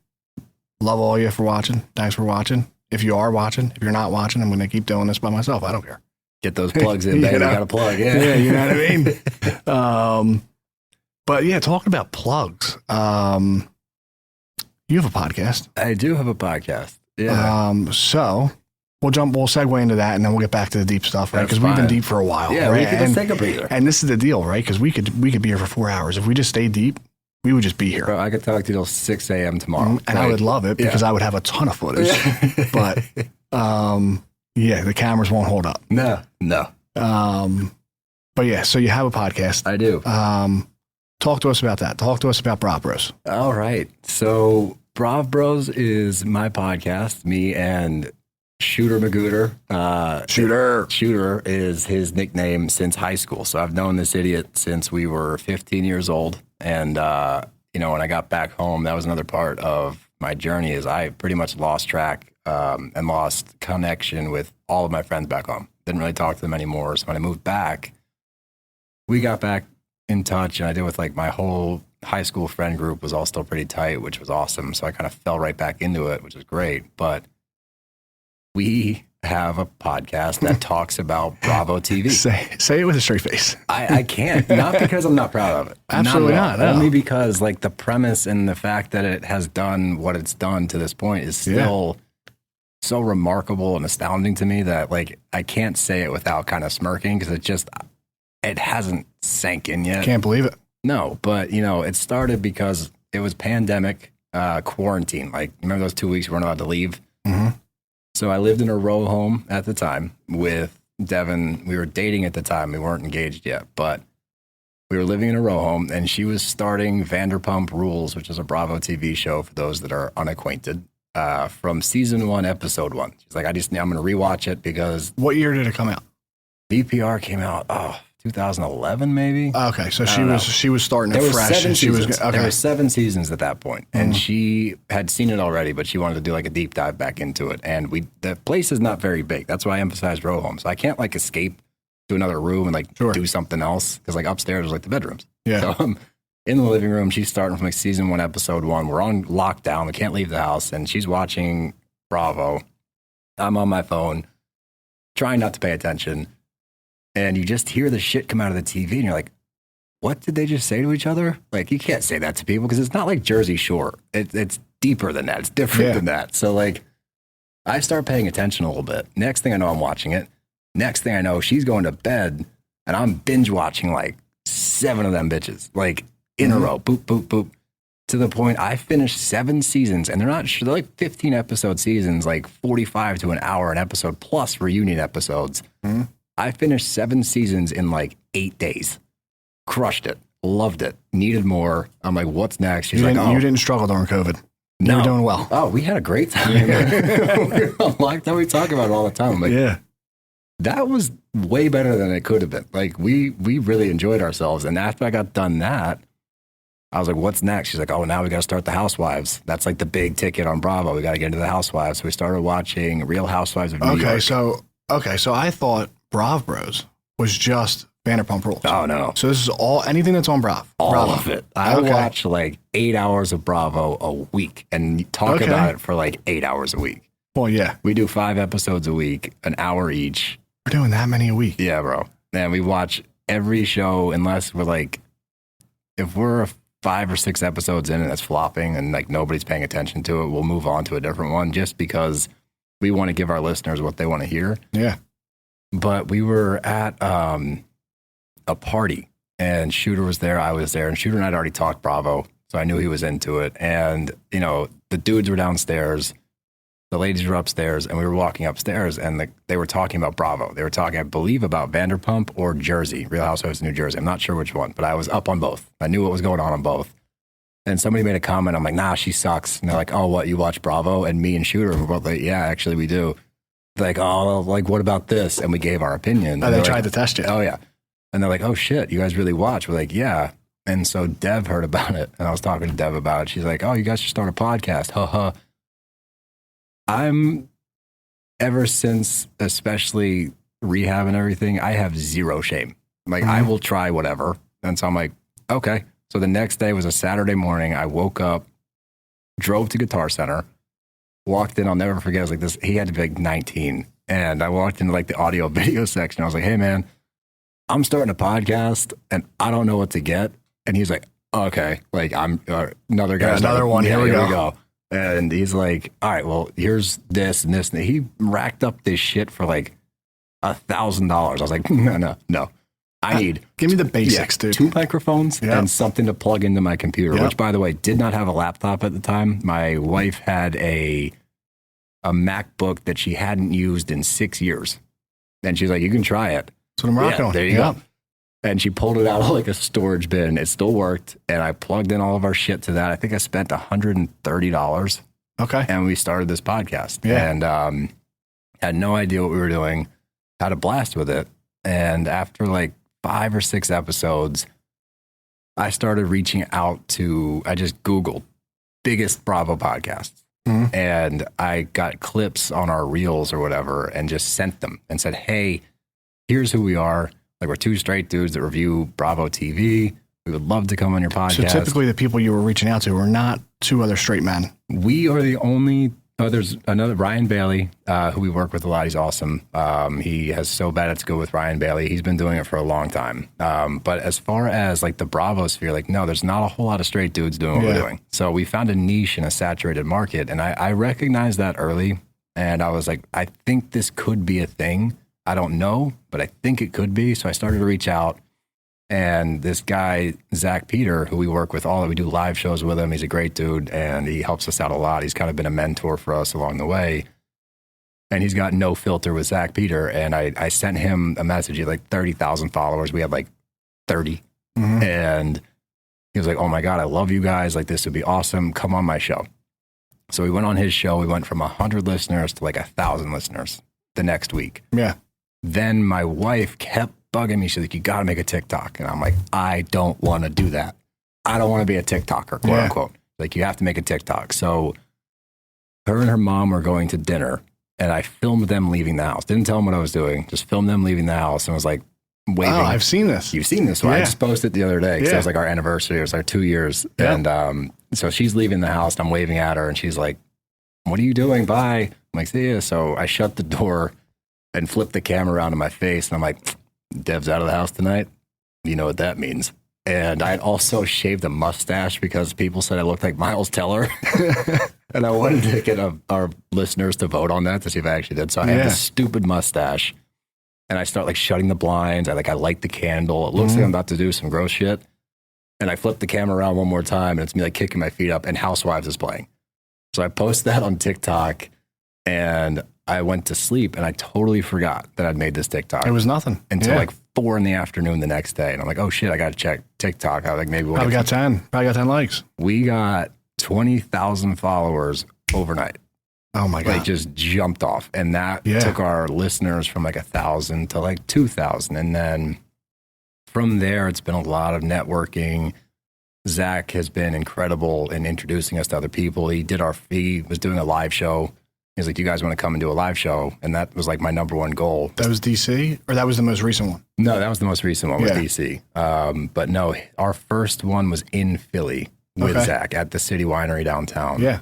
love all you for watching. Thanks for watching. If you are watching, if you're not watching, I'm going to keep doing this by myself. I don't care. Get those plugs in, baby. You got to plug. Yeah, you know what I mean? But yeah, talking about plugs, you have a podcast. I do have a podcast. Yeah. So we'll segue into that, and then we'll get back to the deep stuff, right? Because we've been deep for a while. Yeah, right? we could just take a breather. And this is the deal, right? Because we could be here for 4 hours. If we just stayed deep, we would just be here. Bro, I could talk to you till 6 a.m. tomorrow. And I would love it because I would have a ton of footage. But yeah, the cameras won't hold up. No. But yeah, so you have a podcast. I do. Talk to us about that. Talk to us about BravBros. All right. So BravBros is my podcast. Me and Shooter Magooter. Shooter is his nickname since high school. So I've known this idiot since we were 15 years old. And, when I got back home, that was another part of my journey is I pretty much lost track and lost connection with all of my friends back home. Didn't really talk to them anymore. So when I moved back, we got back in touch, and I did with like my whole high school friend group was all still pretty tight, which was awesome. So I kind of fell right back into it, which was great. But we have a podcast that talks about Bravo TV. Say it with a straight face. I can't, not because I'm not proud of it. Absolutely not. No. Only because like the premise and the fact that it has done what it's done to this point is still so remarkable and astounding to me that like I can't say it without kind of smirking because it hasn't sank in yet. Can't believe it. No, but it started because it was pandemic, quarantine. Like remember those 2 weeks we weren't allowed to leave? Mm-hmm. So I lived in a row home at the time with Devin. We were dating at the time. We weren't engaged yet, but we were living in a row home, and she was starting Vanderpump Rules, which is a Bravo TV show for those that are unacquainted, from season 1, episode 1. She's like, I'm going to rewatch it because... What year did it come out? VPR came out, 2011 maybe. Okay, so she was starting it fresh. And There were 7 seasons at that point, and she had seen it already, but she wanted to do like a deep dive back into it. And the place is not very big. That's why I emphasized row home. So I can't like escape to another room and like do something else because like upstairs was like the bedrooms. Yeah. So I'm in the living room. She's starting from like season 1, episode 1. We're on lockdown. We can't leave the house, and she's watching Bravo. I'm on my phone, trying not to pay attention. And you just hear the shit come out of the TV, and you're like, what did they just say to each other? Like, you can't say that to people because it's not like Jersey Shore. It's deeper than that. It's different than that. So, like, I start paying attention a little bit. Next thing I know, I'm watching it. Next thing I know, she's going to bed, and I'm binge watching like 7 of them bitches, like in a row, boop, boop, boop, to the point I finished 7 seasons, and they're like 15 episode seasons, like 45 to an hour an episode, plus reunion episodes. Mm-hmm. I finished 7 seasons in like 8 days. Crushed it. Loved it. Needed more. I'm like, what's next? She's like, you didn't struggle during COVID. No. You were doing well. Oh, we had a great time. We talk about it all the time. I'm like, that was way better than it could have been. Like, we really enjoyed ourselves. And after I got done that, I was like, what's next? She's like, oh, now we got to start The Housewives. That's like the big ticket on Bravo. We got to get into The Housewives. So we started watching Real Housewives of New York. So I thought BravBros was just Vanderpump Rules. Oh, no. So this is anything that's on Bravo. All of it. I watch like 8 hours of Bravo a week and talk about it for like 8 hours a week. Well, yeah. We do 5 episodes a week, an hour each. We're doing that many a week. Yeah, bro. And we watch every show unless we're like, if we're 5 or 6 episodes in and it's flopping and like nobody's paying attention to it, we'll move on to a different one just because we want to give our listeners what they want to hear. Yeah. But we were at a party, and Shooter was there, I was there, and Shooter and I had already talked Bravo, so I knew he was into it. And, the dudes were downstairs, the ladies were upstairs, and we were walking upstairs, and they were talking about Bravo. They were talking, I believe, about Vanderpump or Jersey, Real Housewives of New Jersey. I'm not sure which one, but I was up on both. I knew what was going on both. And somebody made a comment. I'm like, nah, she sucks. And they're like, oh, what, you watch Bravo? And me and Shooter were both like, yeah, actually, we do. Like, oh, like, what about this? And we gave our opinion. Oh, they tried to test you. Oh, yeah. And they're like, oh, shit, you guys really watch? We're like, yeah. And so Dev heard about it, and I was talking to Dev about it. She's like, oh, you guys should start a podcast. Ha. I'm, ever since, especially rehab and everything, I have zero shame. Like, I will try whatever. And so I'm like, okay. So the next day was a Saturday morning. I woke up, drove to Guitar Center, walked in. I'll never forget. I was like, this. He had to be like 19. And I walked into like the audio video section. I was like, hey, man, I'm starting a podcast and I don't know what to get. And he's like, okay, like I'm another guy. Another one. Here we go. And he's like, all right, well, here's this and this. And he racked up this shit for like $1,000. I was like, no. I need give me the basics, dude. 2 microphones and something to plug into my computer, which, by the way, did not have a laptop at the time. My wife had a MacBook that she hadn't used in 6 years. And she's like, you can try it. That's what I'm rocking on. There you go. And she pulled it out of like a storage bin. It still worked. And I plugged in all of our shit to that. I think I spent $130. Okay. And we started this podcast. Yeah. And had no idea what we were doing. Had a blast with it. And after like 5 or 6 episodes, I started reaching out to, I just Googled biggest Bravo podcasts. Mm-hmm. And I got clips on our reels or whatever and just sent them and said, hey, here's who we are. Like, we're 2 straight dudes that review Bravo TV. We would love to come on your podcast. So typically the people you were reaching out to were not 2 other straight men. We are the only Oh, there's another Ryan Bailey, who we work with a lot. He's awesome. He has So Bad It's Good with Ryan Bailey. He's been doing it for a long time. But as far as like the Bravo sphere, like, no, there's not a whole lot of straight dudes doing what we're doing. So we found a niche in a saturated market. And I recognized that early. And I was like, I think this could be a thing. I don't know, but I think it could be. So I started to reach out. And this guy, Zach Peter, who we work with we do live shows with him. He's a great dude, and he helps us out a lot. He's kind of been a mentor for us along the way. And he's got No Filter with Zach Peter. And I sent him a message. He had like 30,000 followers. We had like 30. Mm-hmm. And he was like, oh my God, I love you guys. Like, this would be awesome. Come on my show. So we went on his show. We went from 100 listeners to like 1,000 listeners the next week. Yeah. Then my wife kept bugging me. She's like, you got to make a TikTok. And I'm like, I don't want to do that. I don't want to be a TikToker, quote unquote. Like, you have to make a TikTok. So her and her mom were going to dinner, and I filmed them leaving the house. Didn't tell them what I was doing. Just filmed them leaving the house, and was like waving. Oh, I've seen this. You've seen this. So I just posted it the other day because it was like our anniversary. It was our 2 years. Yeah. And so she's leaving the house, and I'm waving at her, and she's like, what are you doing? Bye. I'm like, see ya. So I shut the door and flipped the camera around to my face, and I'm like, Dev's out of the house tonight. You know what that means. And I had also shaved a mustache because people said I looked like Miles Teller. And I wanted to get our listeners to vote on that to see if I actually did. So I had this stupid mustache, and I start like shutting the blinds. I light the candle. It looks like I'm about to do some gross shit. And I flip the camera around one more time, and it's me like kicking my feet up, and Housewives is playing. So I post that on TikTok, and I went to sleep, and I totally forgot that I'd made this TikTok. It was nothing. Until like 4 p.m. the next day. And I'm like, oh shit, I got to check TikTok. I was like, maybe we'll Probably got 10 likes. We got 20,000 followers overnight. Oh my God. Like, just jumped off. And that took our listeners from like 1,000 to like 2,000. And then from there, it's been a lot of networking. Zach has been incredible in introducing us to other people. He was doing a live show. He's like, you guys want to come and do a live show? And that was like my number one goal. That was DC? Or that was the most recent one? No, that was the most recent one with DC. But no, our first one was in Philly with Zach at the City Winery downtown. Yeah.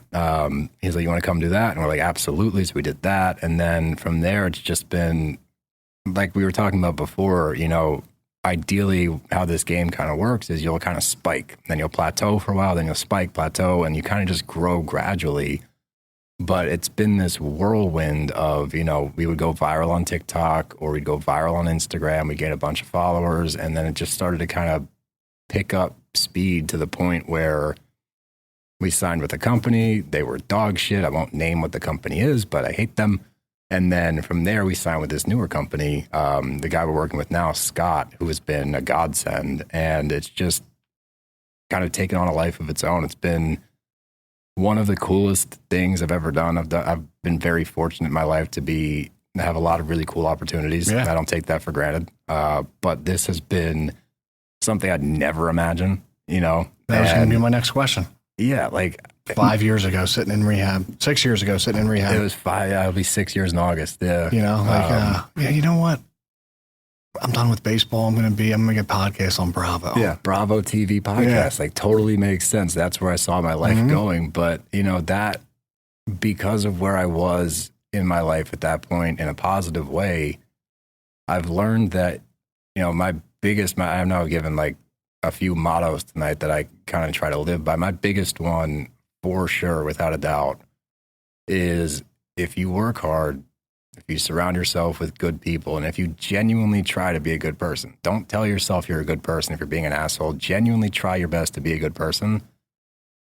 He's like, you want to come do that? And we're like, absolutely. So we did that. And then from there, it's just been like we were talking about before, you know, ideally how this game kind of works is you'll kind of spike. Then you'll plateau for a while, then you'll spike, plateau, and you kind of just grow gradually. But it's been this whirlwind of, you know, we would go viral on TikTok or we'd go viral on Instagram. We'd get a bunch of followers. And then it just started to kind of pick up speed to the point where we signed with a company. They were dog shit. I won't name what the company is, but I hate them. And then from there, we signed with this newer company. The guy we're working with now, Scott, who has been a godsend. And it's just kind of taken on a life of its own. It's been one of the coolest things I've ever done. I've been very fortunate in my life to have a lot of really cool opportunities. Yeah. I don't take that for granted. But this has been something I'd never imagine, you know. That was going to be my next question. Yeah, like 5 years ago, sitting in rehab. 6 years ago, sitting in rehab. It was 5. It'll be 6 years in August. Yeah, you know, like you know what? I'm done with baseball. I'm going to get podcasts on Bravo. Yeah, Bravo TV podcast. Like, totally makes sense. That's where I saw my life going. But, you know, that because of where I was in my life at that point in a positive way, I've learned that, you know, I'm now given like a few mottos tonight that I kind of try to live by. My biggest one, for sure, without a doubt, is if you work hard, if you surround yourself with good people, and if you genuinely try to be a good person, don't tell yourself you're a good person if you're being an asshole. Genuinely try your best to be a good person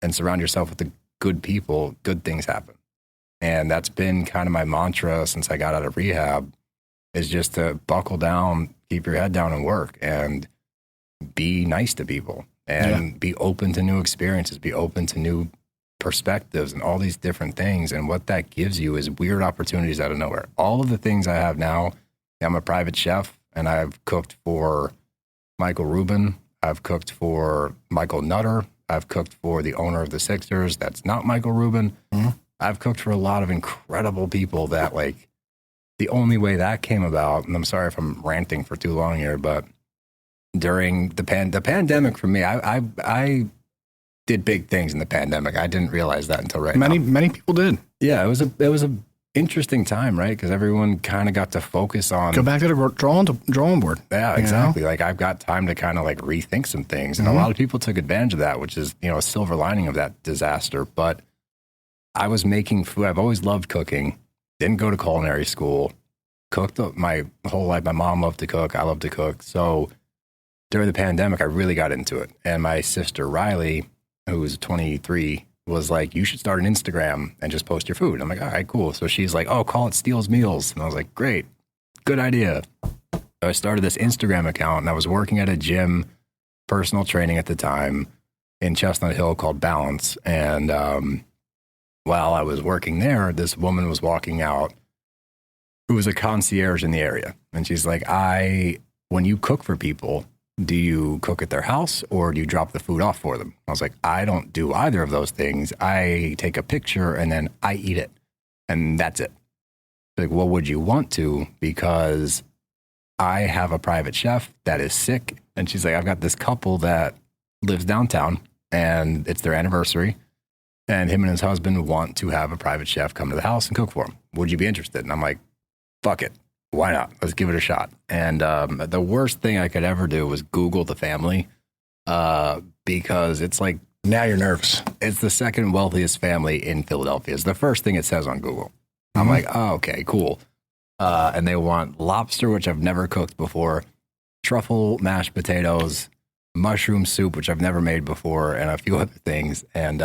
and surround yourself with the good people, good things happen. And that's been kind of my mantra since I got out of rehab, is just to buckle down, keep your head down and work and be nice to people and be open to new experiences, be open to new perspectives and all these different things. And what that gives you is weird opportunities out of nowhere. All of the things I have now, I'm a private chef, and I've cooked for Michael Rubin. I've cooked for Michael Nutter. I've cooked for the owner of the Sixers. That's not Michael Rubin. Mm-hmm. I've cooked for a lot of incredible people that, like, the only way that came about, and I'm sorry if I'm ranting for too long here, but during the pandemic for me, I did big things in the pandemic. I didn't realize that until right now. Many people did. Yeah, it was a interesting time, right? Because everyone kind of got to focus on Go back to the drawing board. Yeah, exactly. Like I've got time to kind of like rethink some things, and a lot of people took advantage of that, which is a silver lining of that disaster. But I was making food. I've always loved cooking. Didn't go to culinary school. Cooked my whole life. My mom loved to cook. I loved to cook. So during the pandemic, I really got into it. And my sister Riley, who was 23, was like, "You should start an Instagram and just post your food." I'm like, "All right, cool." So she's like, "Oh, call it Steele's Meals," and I was like, "Great, good idea." So I started this Instagram account, and I was working at a gym, personal training at the time in Chestnut Hill called Balance. And while I was working there, this woman was walking out who was a concierge in the area. And she's like, when you cook for people, do you cook at their house or do you drop the food off for them? I was like, I don't do either of those things. I take a picture and then I eat it. And that's it. Like, well, would you want to? Because I have a private chef that is sick. And she's like, I've got this couple that lives downtown and it's their anniversary. And him and his husband want to have a private chef come to the house and cook for them. Would you be interested? And I'm like, fuck it. Why not? Let's give it a shot. And the worst thing I could ever do was Google the family because it's like, now you're nervous. It's the second wealthiest family in Philadelphia. It's the first thing it says on Google. I'm like, oh, okay, cool. And they want lobster, which I've never cooked before, truffle mashed potatoes, mushroom soup, which I've never made before, and a few other things. And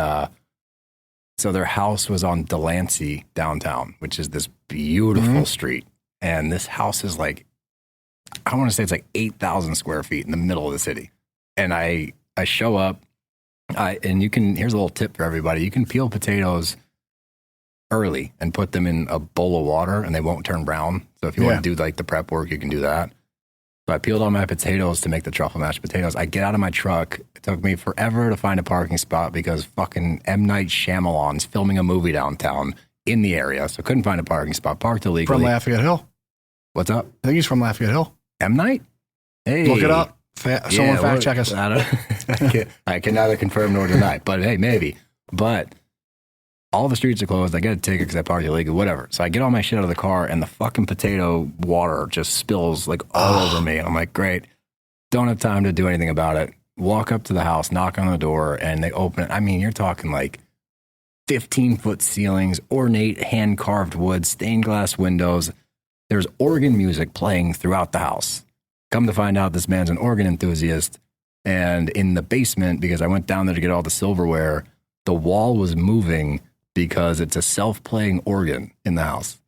so their house was on Delancey downtown, which is this beautiful street. And this house is like, I want to say it's like 8,000 square feet in the middle of the city. And I show up, and here's a little tip for everybody. You can peel potatoes early and put them in a bowl of water and they won't turn brown. So if you want to do like the prep work, you can do that. So I peeled all my potatoes to make the truffle mashed potatoes. I get out of my truck. It took me forever to find a parking spot because fucking M. Night Shyamalan's filming a movie downtown in the area. So couldn't find a parking spot. Parked illegally. From Lafayette Hill. What's up? I think he's from Lafayette Hill. M. Night? Hey. Look it up. Someone fact check us. I can neither confirm nor deny, but hey, maybe. But all the streets are closed. I get a ticket because I parked illegally, whatever. So I get all my shit out of the car and the fucking potato water just spills like all over me. I'm like, great. Don't have time to do anything about it. Walk up to the house, knock on the door, and they open it. I mean, you're talking like 15-foot ceilings, ornate hand-carved wood, stained glass windows. There's organ music playing throughout the house. Come to find out, this man's an organ enthusiast. And in the basement, because I went down there to get all the silverware, the wall was moving because it's a self-playing organ in the house.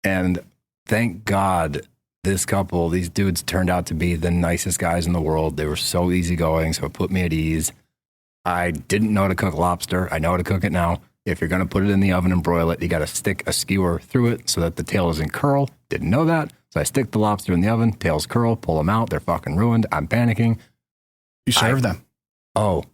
And thank God this couple, these dudes turned out to be the nicest guys in the world. They were so easygoing, so it put me at ease. I didn't know how to cook lobster. I know how to cook it now. If you're going to put it in the oven and broil it, you got to stick a skewer through it so that the tail doesn't curl. Didn't know that. So I stick the lobster in the oven, tails curl, pull them out. They're fucking ruined. I'm panicking. You serve them. Oh,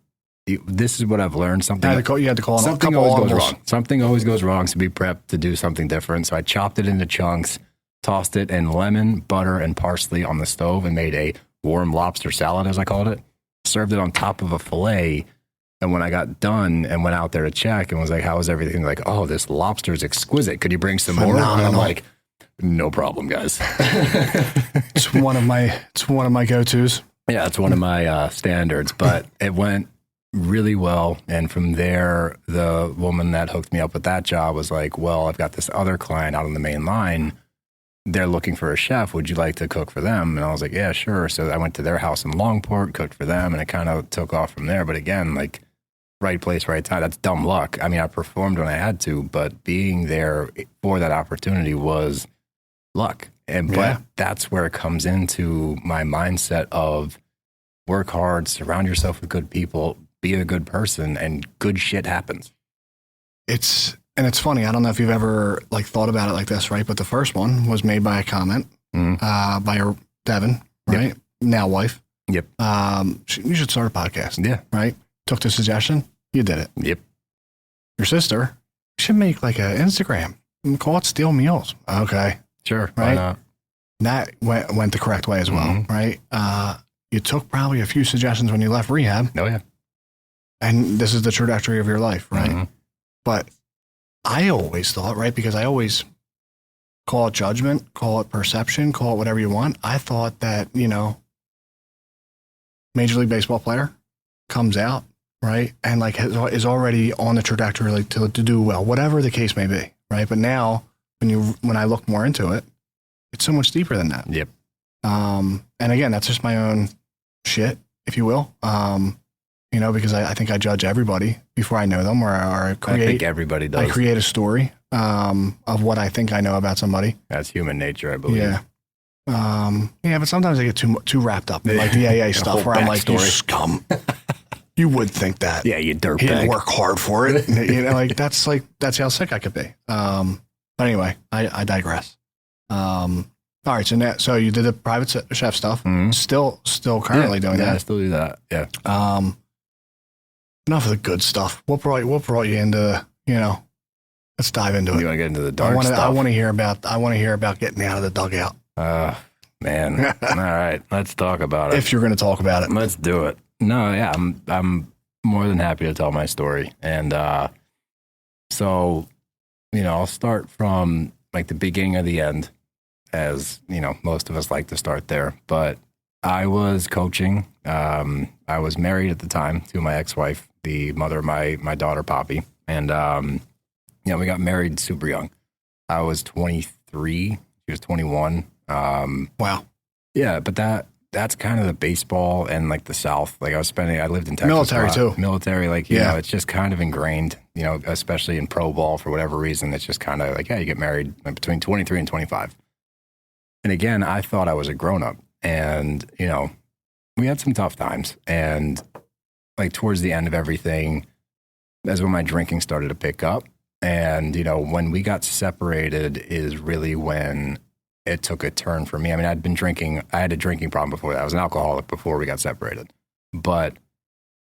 this is what I've learned. You had to call something always goes wrong. Something always goes wrong. So be prepped to do something different. So I chopped it into chunks, tossed it in lemon, butter, and parsley on the stove and made a warm lobster salad, as I called it. Served it on top of a filet. And when I got done and went out there to check and was like, how is everything? Like, oh, this lobster is exquisite. Could you bring some more? And I'm like, no problem, guys. It's one of my go-tos. Yeah, it's one of my standards, but it went really well. And from there, the woman that hooked me up with that job was like, well, I've got this other client out on the main line. They're looking for a chef. Would you like to cook for them? And I was like, yeah, sure. So I went to their house in Longport, cooked for them, and it kind of took off from there. But again, like, right place, right time. That's dumb luck. I mean, I performed when I had to, but being there for that opportunity was luck. But that's where it comes into my mindset of work hard, surround yourself with good people, be a good person, and good shit happens. It's funny. I don't know if you've ever like thought about it like this, right? But the first one was made by a comment by her Devin, right? Yep. Now wife. Yep. You should start a podcast. Yeah. Right. Took the suggestion. You did it. Yep. Your sister should make like an Instagram and call it Steele Meals. Okay. Sure. Right. Why not? That went the correct way as well. Right. You took probably a few suggestions when you left rehab. Oh yeah. And this is the trajectory of your life, right? But I always thought, right, because I always call it judgment, call it perception, call it whatever you want. I thought that, Major League Baseball player comes out, right, and like is already on the trajectory like, to do well, whatever the case may be, right? But now when I look more into it, it's so much deeper than that. Yep. And again, that's just my own shit, if you will. Because I think I judge everybody before I know them, or I create. I think everybody does. I create a story of what I think I know about somebody. That's human nature, I believe. Yeah. But sometimes I get too wrapped up in like the AA stuff where I'm like, you scum. You would think that. Yeah, you dirtbag. He didn't work hard for it. That's how sick I could be. But anyway, I digress. All right, so you did the private chef stuff. Mm-hmm. Still currently doing that. Yeah, I still do that. Yeah. Enough of the good stuff. What brought you into, let's dive into it. You want to get into the dark stuff? I want to hear about getting out of the dugout. Man. All right, let's talk about it. If you're going to talk about it. Let's do it. No, yeah, I'm more than happy to tell my story. And so, I'll start from like the beginning of the end, as, most of us like to start there. But I was coaching. I was married at the time to my ex-wife, the mother of my daughter, Poppy. And, we got married super young. I was 23. She was 21. Wow. Yeah, but that's kind of the baseball and like the South. Like I lived in Texas. Military too. Military, it's just kind of ingrained, especially in pro ball for whatever reason. It's just kind of like, you get married between 23 and 25. And again, I thought I was a grown up, and, we had some tough times. And like towards the end of everything, that's when my drinking started to pick up. And, when we got separated is really when it took a turn for me. I mean, I had a drinking problem before that. I was an alcoholic before we got separated. But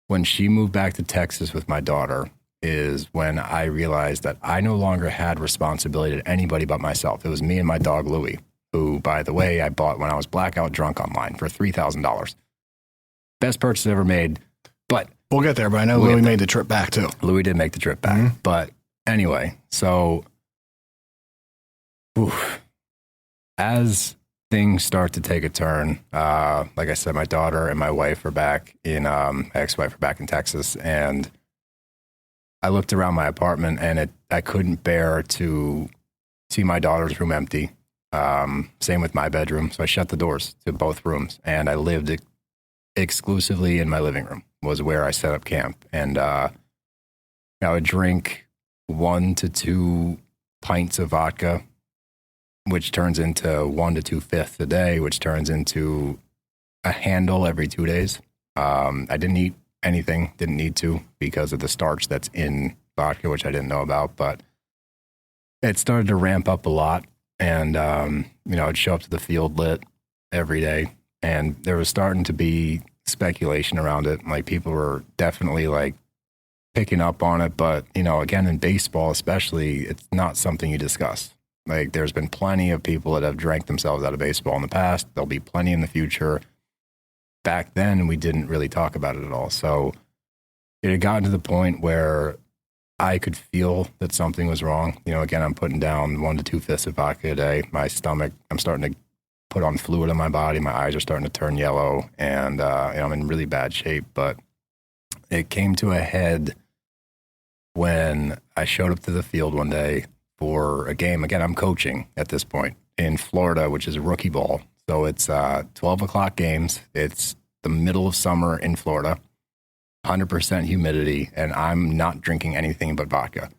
when she moved back to Texas with my daughter is when I realized that I no longer had responsibility to anybody but myself. It was me and my dog, Louie, who, by the way, I bought when I was blackout drunk online for $3,000. Best purchase ever made. But we'll get there, but I know Louie made the trip back too. Louie did make the trip back. Mm-hmm. But anyway, so as things start to take a turn, like I said, my daughter and my wife are back my ex-wife are back in Texas, and I looked around my apartment and I couldn't bear to see my daughter's room empty. Same with my bedroom. So I shut the doors to both rooms, and I lived exclusively in my living room was where I set up camp. And I would drink 1 to 2 pints of vodka, which turns into 1 to 2 fifths a day, which turns into a handle every 2 days. I didn't eat anything, didn't need to because of the starch that's in vodka, which I didn't know about, but it started to ramp up a lot. And, I'd show up to the field lit every day, and there was starting to be speculation around it. Like people were definitely like picking up on it. But, again, in baseball, especially, it's not something you discuss. Like there's been plenty of people that have drank themselves out of baseball in the past. There'll be plenty in the future. Back then, we didn't really talk about it at all. So it had gotten to the point where I could feel that something was wrong. Again, I'm putting down 1 to 2 fifths of vodka a day. My stomach, I'm starting to put on fluid in my body. My eyes are starting to turn yellow, and I'm in really bad shape. But it came to a head when I showed up to the field one day for a game. Again, I'm coaching at this point in Florida, which is rookie ball. So it's 12 o'clock games. It's the middle of summer in Florida, 100% humidity, and I'm not drinking anything but vodka.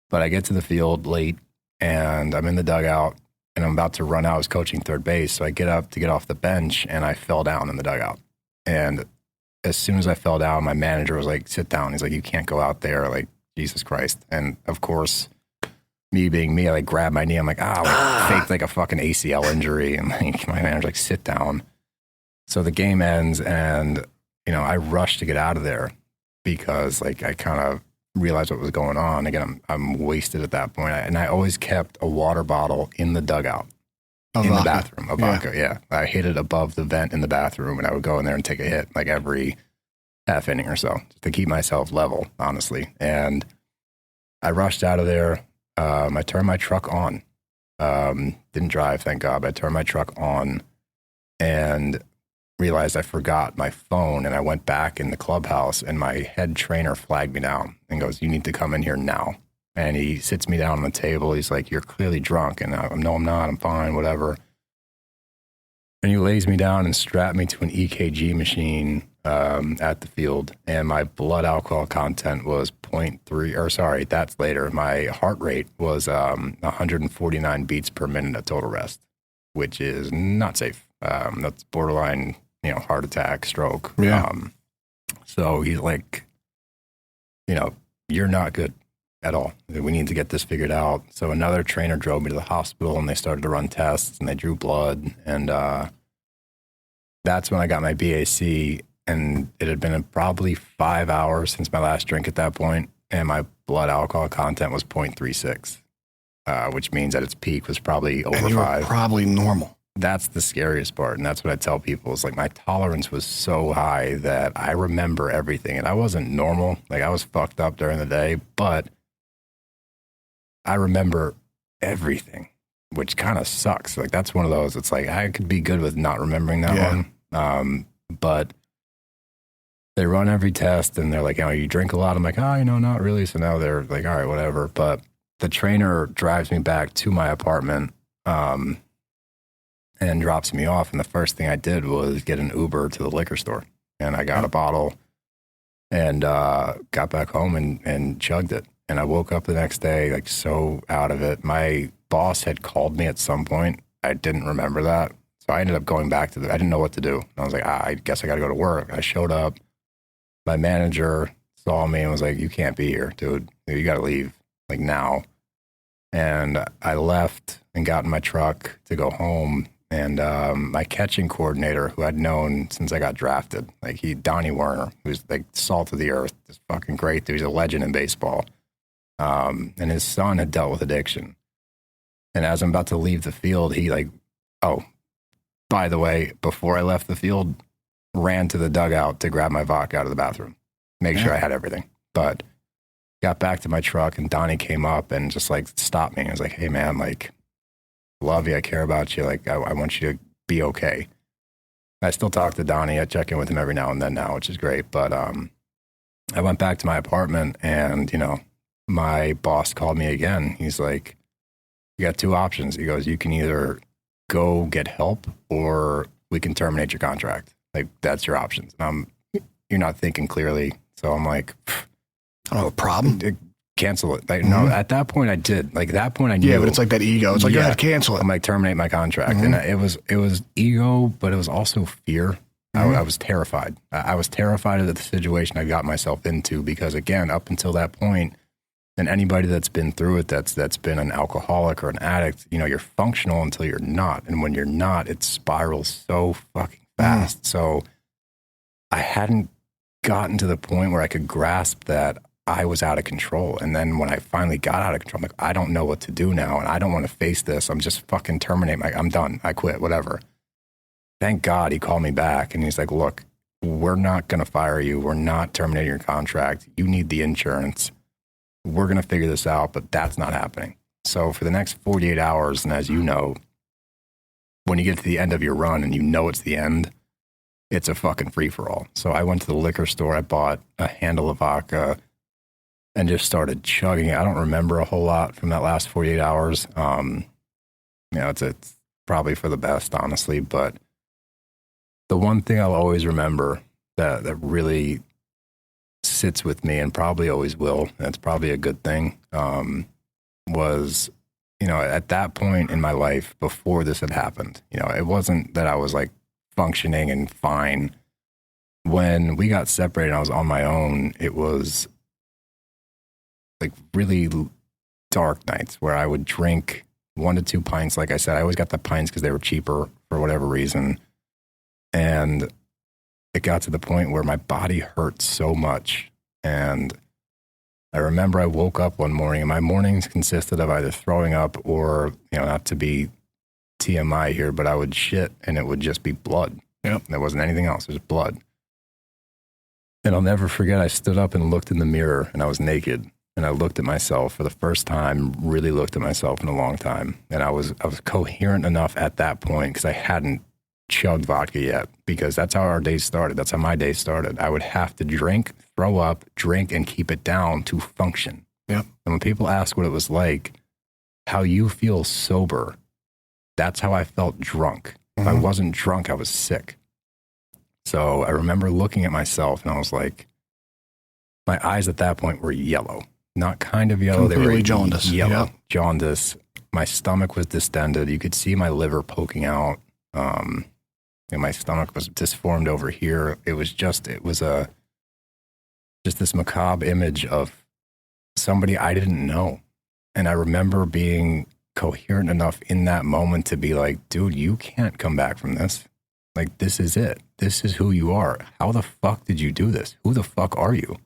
But I get to the field late, and I'm in the dugout, and I'm about to run out. I was coaching third base, so I get up to get off the bench, and I fell down in the dugout. And as soon as I fell down, my manager was like, sit down. He's like, you can't go out there. Like, Jesus Christ. And, of course, me being me, I like grabbed my knee. I'm like, faked like a fucking ACL injury. And like, my manager's like, sit down. So the game ends, and I rushed to get out of there because like I kind of realized what was going on. Again, I'm wasted at that point. And I always kept a water bottle in the dugout, the bathroom of vodka. Yeah. I hid it above the vent in the bathroom, and I would go in there and take a hit like every half inning or so to keep myself level, honestly. And I rushed out of there. I turned my truck on. Didn't drive, thank God. But I turned my truck on and realized I forgot my phone. And I went back in the clubhouse, and my head trainer flagged me down and goes, "You need to come in here now." And he sits me down on the table. He's like, "You're clearly drunk." And I'm, "No, I'm not. I'm fine, whatever." And he lays me down and strapped me to an EKG machine at the field. And my blood alcohol content was 0.3, or sorry, that's later. My heart rate was 149 beats per minute at total rest, which is not safe. That's borderline, heart attack, stroke. Yeah. So he's like, "You're not good at all. We need to get this figured out." So another trainer drove me to the hospital, and they started to run tests, and they drew blood. And that's when I got my BAC, and it had been probably 5 hours since my last drink at that point, and my blood alcohol content was 0.36, which means at its peak was probably over and you 5. were probably normal. That's the scariest part, and that's what I tell people is like my tolerance was so high that I remember everything, and I wasn't normal. Like I was fucked up during the day, but I remember everything, which kind of sucks. Like that's one of those. It's like I could be good with not remembering that one, but they run every test, and they're like, "You drink a lot?" I'm like, "Oh, not really." So now they're like, "All right, whatever." But the trainer drives me back to my apartment, and drops me off. And the first thing I did was get an Uber to the liquor store, and I got a bottle and got back home and chugged it. And I woke up the next day like so out of it. My boss had called me at some point. I didn't remember that. So I ended up going back to I didn't know what to do. And I was like, I guess I got to go to work. I showed up. My manager saw me and was like, "You can't be here, dude. You got to leave like now." And I left and got in my truck to go home. And my catching coordinator, who I'd known since I got drafted, like Donnie Werner, who's like salt of the earth, just fucking great dude. He's a legend in baseball. And his son had dealt with addiction. And as I'm about to leave the field, he like, "Oh, by the way, before I left the field, ran to the dugout to grab my vodka out of the bathroom, make sure I had everything." But got back to my truck, and Donnie came up and just like stopped me. I was like, "Hey man, like, love you. I care about you. Like, I want you to be okay." I still talk to Donnie. I check in with him every now and then now, which is great. But I went back to my apartment, and, my boss called me again. He's like, "You got 2 options." He goes, "You can either go get help, or we can terminate your contract. Like, that's your options." You're not thinking clearly. So I'm like, "I don't have a problem. Cancel it." Like, no, at that point I did. Like that point I knew. Yeah, but it's like that ego. It's like, "Go ahead, cancel it." I'm like, terminate my contract. And it was ego, but it was also fear. I was terrified. I was terrified of the situation I got myself into, because again, up until that point, and anybody that's been through it, that's been an alcoholic or an addict, you're functional until you're not. And when you're not, it spirals so fucking fast. So I hadn't gotten to the point where I could grasp that I was out of control. And then when I finally got out of control, I'm like, I don't know what to do now, and I don't want to face this. I'm just fucking I'm done. I quit, whatever. Thank God he called me back, and he's like, "Look, we're not going to fire you. We're not terminating your contract. You need the insurance. We're going to figure this out, but that's not happening." So for the next 48 hours, and as you know, when you get to the end of your run and it's the end, it's a fucking free-for-all. So I went to the liquor store. I bought a handle of vodka and just started chugging it. I don't remember a whole lot from that last 48 hours. It's probably for the best, honestly. But the one thing I'll always remember that really sits with me, and probably always will, and it's probably a good thing, was, at that point in my life before this had happened, it wasn't that I was like functioning and fine. When we got separated and I was on my own, it was like really dark nights where I would drink 1 to 2 pints. Like I said, I always got the pints because they were cheaper for whatever reason. And it got to the point where my body hurt so much. And I remember I woke up one morning, and my mornings consisted of either throwing up or, not to be TMI here, but I would shit and it would just be blood. Yep. There wasn't anything else. It was blood. And I'll never forget, I stood up and looked in the mirror, and I was naked. and I looked at myself for the first time, really looked at myself in a long time. And I was coherent enough at that point because I hadn't chugged vodka yet, because that's how our day started. That's how my day started. I would have to drink, throw up, drink, and keep it down to function. Yep. And when people ask what it was like, how you feel sober, that's how I felt drunk. If I wasn't drunk, I was sick. So I remember looking at myself and I was like, my eyes at that point were yellow. Not kind of yellow. Completely they were jaundice. Yellow, Yep. jaundice. My stomach was distended. You could see my liver poking out. And my stomach was disformed over here. It was just this macabre image of somebody I didn't know. And I remember being coherent enough in that moment to be like, dude, you can't come back from this. Like, this is it. This is who you are. How the fuck did you do this? Who the fuck are you?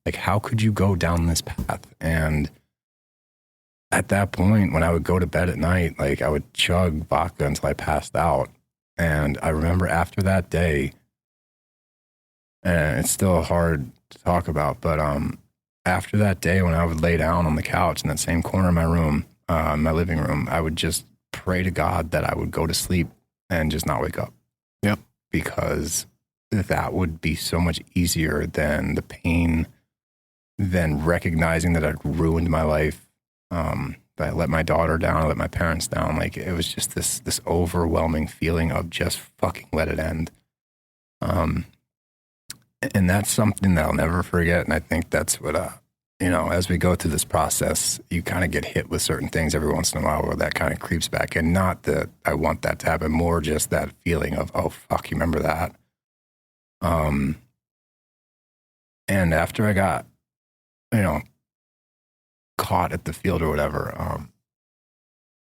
Like, how could you go down this path? And at that point, when I would go to bed at night, like, I would chug vodka until I passed out. And I remember after that day, and it's still hard to talk about, but after that day, when I would lay down on the couch in that same corner of my room, my living room, I would just pray to God that I would go to sleep and just not wake up. Yep. Because that would be so much easier than the pain, than recognizing that I'd ruined my life. That I let my daughter down, I let my parents down. Like, it was just this overwhelming feeling of just fucking let it end. And that's something that I'll never forget. And I think that's what, as we go through this process, you kind of get hit with certain things every once in a while where that kind of creeps back. And not that I want that to happen, more just that feeling of, oh, fuck, you remember that? And after I got, caught at the field or whatever,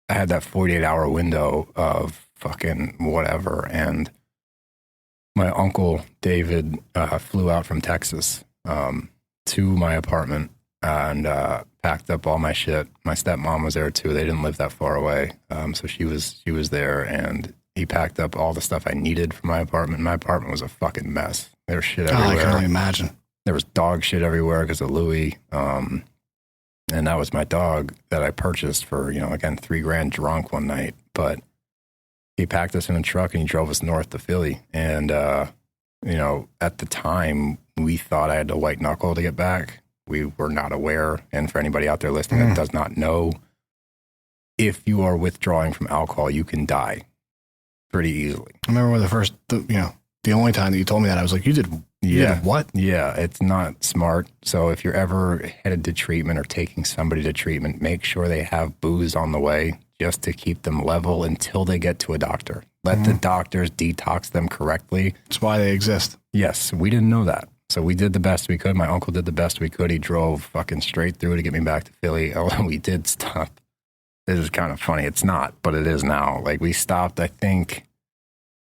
I had that 48-hour window of fucking whatever. And my uncle, David, flew out from Texas to my apartment and packed up all my shit. My stepmom was there too. They didn't live that far away. So she was there, and he packed up all the stuff I needed for my apartment. My apartment was a fucking mess. There was shit everywhere. I can only imagine. There was dog shit everywhere because of Louie. And that was my dog that I purchased for, again, $3,000 drunk one night. But he packed us in a truck and he drove us north to Philly. And, at the time, we thought I had to white knuckle to get back. We were not aware. And for anybody out there listening that does not know, if you are withdrawing from alcohol, you can die pretty easily. I remember when the only time that you told me that, I was like, you did what? Yeah, it's not smart. So if you're ever headed to treatment or taking somebody to treatment, make sure they have booze on the way just to keep them level until they get to a doctor. Let the doctors detox them correctly. That's why they exist. Yes, we didn't know that. So we did the best we could. My uncle did the best we could. He drove fucking straight through to get me back to Philly. Oh, we did stop. This is kind of funny. It's not, but it is now. Like, we stopped, I think,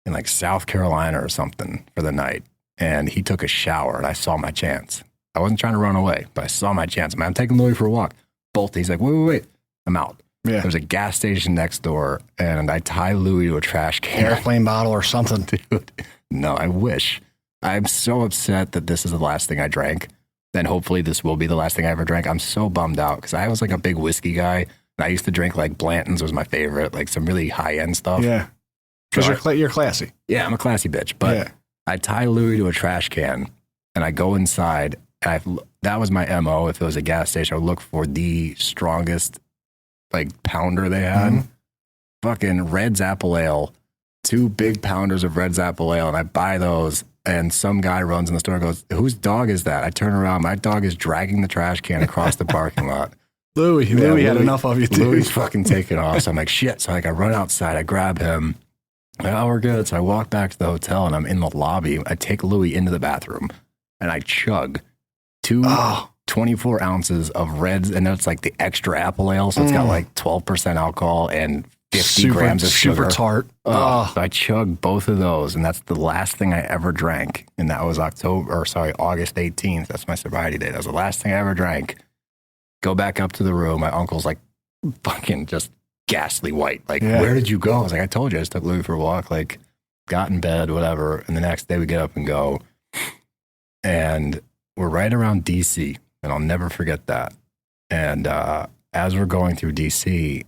in like South Carolina or something for the night. And he took a shower and I saw my chance. I wasn't trying to run away, but I saw my chance. Man, I'm taking Louie for a walk. Bolt. He's like, wait. I'm out. Yeah. There's a gas station next door, and I tie Louie to a trash can. Airplane bottle or something. Dude, no, I wish. I'm so upset that this is the last thing I drank. Then hopefully this will be the last thing I ever drank. I'm so bummed out because I was like a big whiskey guy. And I used to drink like Blanton's was my favorite, like some really high-end stuff. Yeah. Because you're classy. Yeah, I'm a classy bitch. But I tie Louie to a trash can, and I go inside. And that was my MO. If it was a gas station, I would look for the strongest like pounder they had. Fucking Red's Apple Ale, 2 big pounders of Red's Apple Ale, and I buy those. And some guy runs in the store and goes, whose dog is that? I turn around, my dog is dragging the trash can across the parking lot. Louie had enough of you too. Louie's fucking taking off. So I'm like, shit. So I run outside, I grab him. Oh, we're good. So I walk back to the hotel and I'm in the lobby. I take Louie into the bathroom and I chug 24 ounces of Reds, and that's like the extra apple ale, so it's got like 12% alcohol and 50 grams of sugar. Super tart. So I chugged both of those, and that's the last thing I ever drank, and that was August 18th. That's my sobriety date. That was the last thing I ever drank. Go back up to the room. My uncle's like fucking just ghastly white. Like, where did you go? I was like, I told you, I just took Louie for a walk, like got in bed, whatever. And the next day we get up and go, and we're right around DC. And I'll never forget that. And as we're going through DC,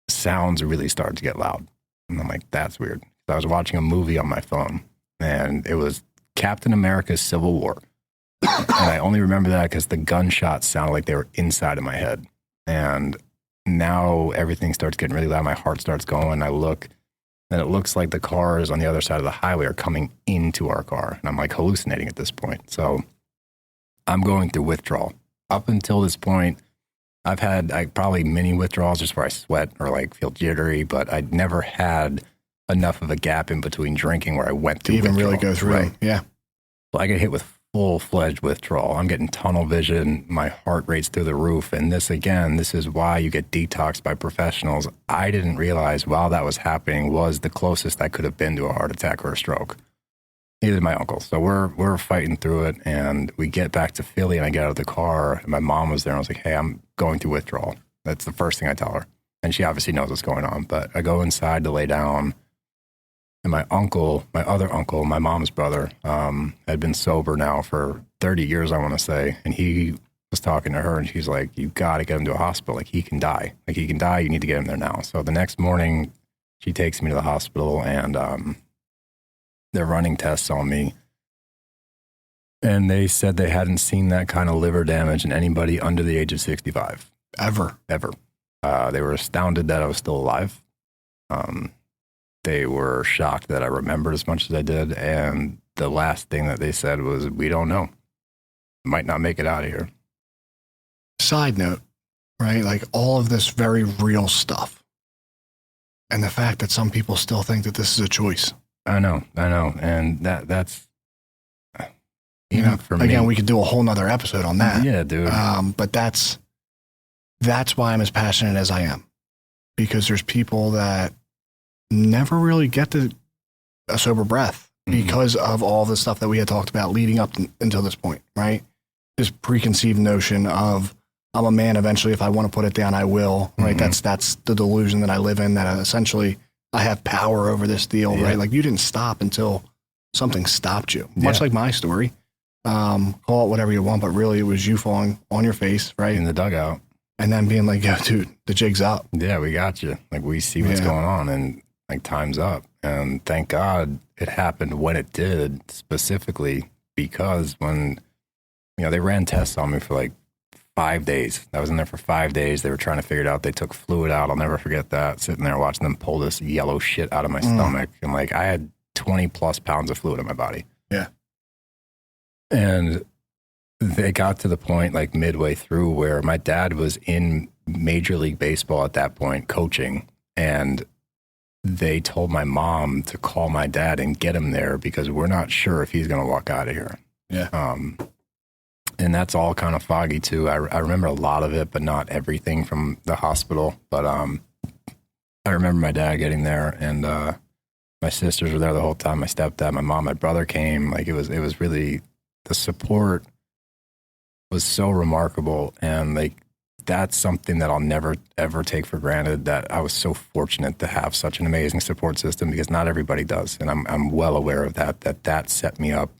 sounds really started to get loud. And I'm like, that's weird. I was watching a movie on my phone, and it was Captain America's Civil War. And I only remember that because the gunshots sounded like they were inside of my head. And now everything starts getting really loud. My heart starts going. I look, and it looks like the cars on the other side of the highway are coming into our car. And I'm like hallucinating at this point. So I'm going through withdrawal. Up until this point, I've had probably mini withdrawals just where I sweat or like feel jittery, but I'd never had enough of a gap in between drinking where I went through to even withdrawal. Really go through. Right. Yeah. Well, I get hit with full-fledged withdrawal. I'm getting tunnel vision. My heart rate's through the roof. And this is why you get detoxed by professionals. I didn't realize while that was happening was the closest I could have been to a heart attack or a stroke. Neither did my uncle. So we're fighting through it, and we get back to Philly, and I get out of the car, and my mom was there, and I was like, hey, I'm going through withdrawal. That's the first thing I tell her. And she obviously knows what's going on. But I go inside to lay down, and my other uncle, my mom's brother, had been sober now for 30 years, I want to say. And he was talking to her, and she's like, you got to get him to a hospital. Like, he can die. Like, he can die. You need to get him there now. So the next morning, she takes me to the hospital, and they're running tests on me. And they said they hadn't seen that kind of liver damage in anybody under the age of 65. Ever. They were astounded that I was still alive. They were shocked that I remembered as much as I did. And the last thing that they said was, we don't know. Might not make it out of here. Side note, right? Like all of this very real stuff. And the fact that some people still think that this is a choice. I know. And that's, for me. Again, we could do a whole nother episode on that. Yeah, dude. But that's why I'm as passionate as I am. Because there's people that never really get to a sober breath because of all the stuff that we had talked about leading up until this point, right? This preconceived notion of I'm a man eventually. If I want to put it down, I will, right? That's the delusion that I live in, that essentially I have power over this deal, right? Like you didn't stop until something stopped you. Much like my story. Call it whatever you want, but really it was you falling on your face, right? In the dugout. And then being like, yo, dude, the jig's up. Yeah, we got you. Like we see what's going on, and like time's up. And thank God it happened when it did, specifically because when, they ran tests on me for like 5 days. I was in there for 5 days. They were trying to figure it out. They took fluid out. I'll never forget that. Sitting there watching them pull this yellow shit out of my stomach. And like I had 20 plus pounds of fluid in my body. Yeah. And they got to the point like midway through where my dad was in Major League Baseball at that point coaching. And they told my mom to call my dad and get him there because we're not sure if he's going to walk out of here. Yeah. And that's all kind of foggy too. I remember a lot of it, but not everything from the hospital. But I remember my dad getting there, and my sisters were there the whole time. My stepdad, my mom, my brother came. Like it was really, the support was so remarkable, and like that's something that I'll never ever take for granted. That I was so fortunate to have such an amazing support system, because not everybody does, and I'm well aware of that. That set me up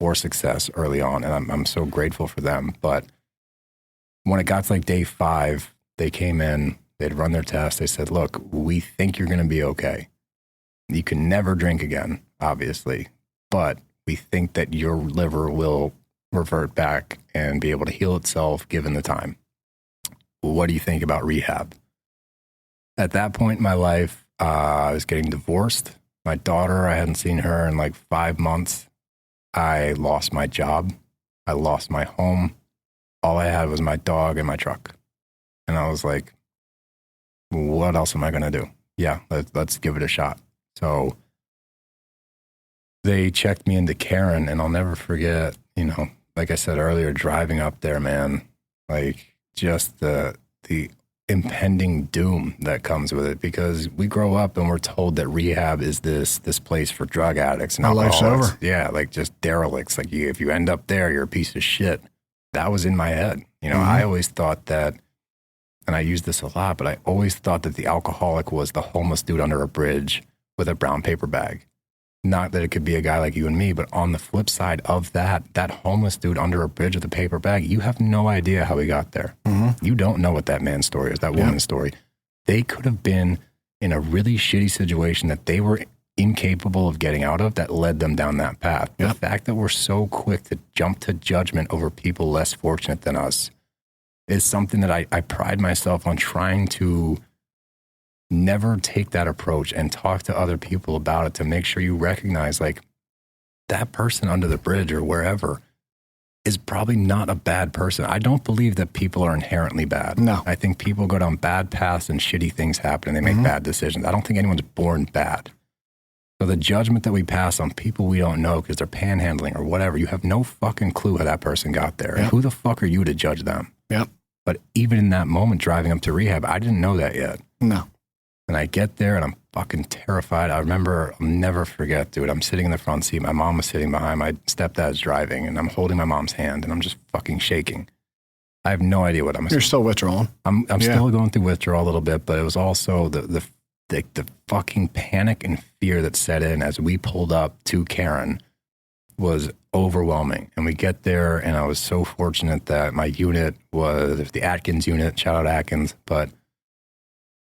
for success early on, and I'm so grateful for them. But when it got to like day 5, they came in, they'd run their test. They said, look, we think you're going to be okay. You can never drink again, obviously, but we think that your liver will revert back and be able to heal itself given the time. What do you think about rehab? At that point in my life, I was getting divorced. My daughter, I hadn't seen her in like 5 months. I lost my job. I lost my home. All I had was my dog and my truck. And I was like, what else am I going to do? Yeah, let's give it a shot. So they checked me into Karen, and I'll never forget, like I said earlier, driving up there, man, like just the impending doom that comes with it, because we grow up and we're told that rehab is this place for drug addicts and life's alcoholics. over. Yeah, like just derelicts. Like if you end up there, you're a piece of shit. That was in my head. I always thought that, and I use this a lot, but I always thought that the alcoholic was the homeless dude under a bridge with a brown paper bag. Not that it could be a guy like you and me, but on the flip side of that homeless dude under a bridge with a paper bag, you have no idea how he got there. Mm-hmm. You don't know what that man's story is, that woman's story. They could have been in a really shitty situation that they were incapable of getting out of that led them down that path. The fact that we're so quick to jump to judgment over people less fortunate than us is something that I pride myself on trying to never take that approach and talk to other people about it to make sure you recognize like that person under the bridge or wherever is probably not a bad person. I don't believe that people are inherently bad. No. I think people go down bad paths and shitty things happen and they make bad decisions. I don't think anyone's born bad. So the judgment that we pass on people we don't know because they're panhandling or whatever, you have no fucking clue how that person got there. And who the fuck are you to judge them? Yep. But even in that moment driving up to rehab, I didn't know that yet. No. And I get there and I'm fucking terrified. I remember, I'll never forget, dude. I'm sitting in the front seat. My mom was sitting behind. My stepdad's driving and I'm holding my mom's hand and I'm just fucking shaking. I have no idea what I'm saying. You're still withdrawing. I'm still going through withdrawal a little bit, but it was also the fucking panic and fear that set in as we pulled up to Karen was overwhelming. And we get there and I was so fortunate that my unit was the Atkins unit, shout out Atkins, but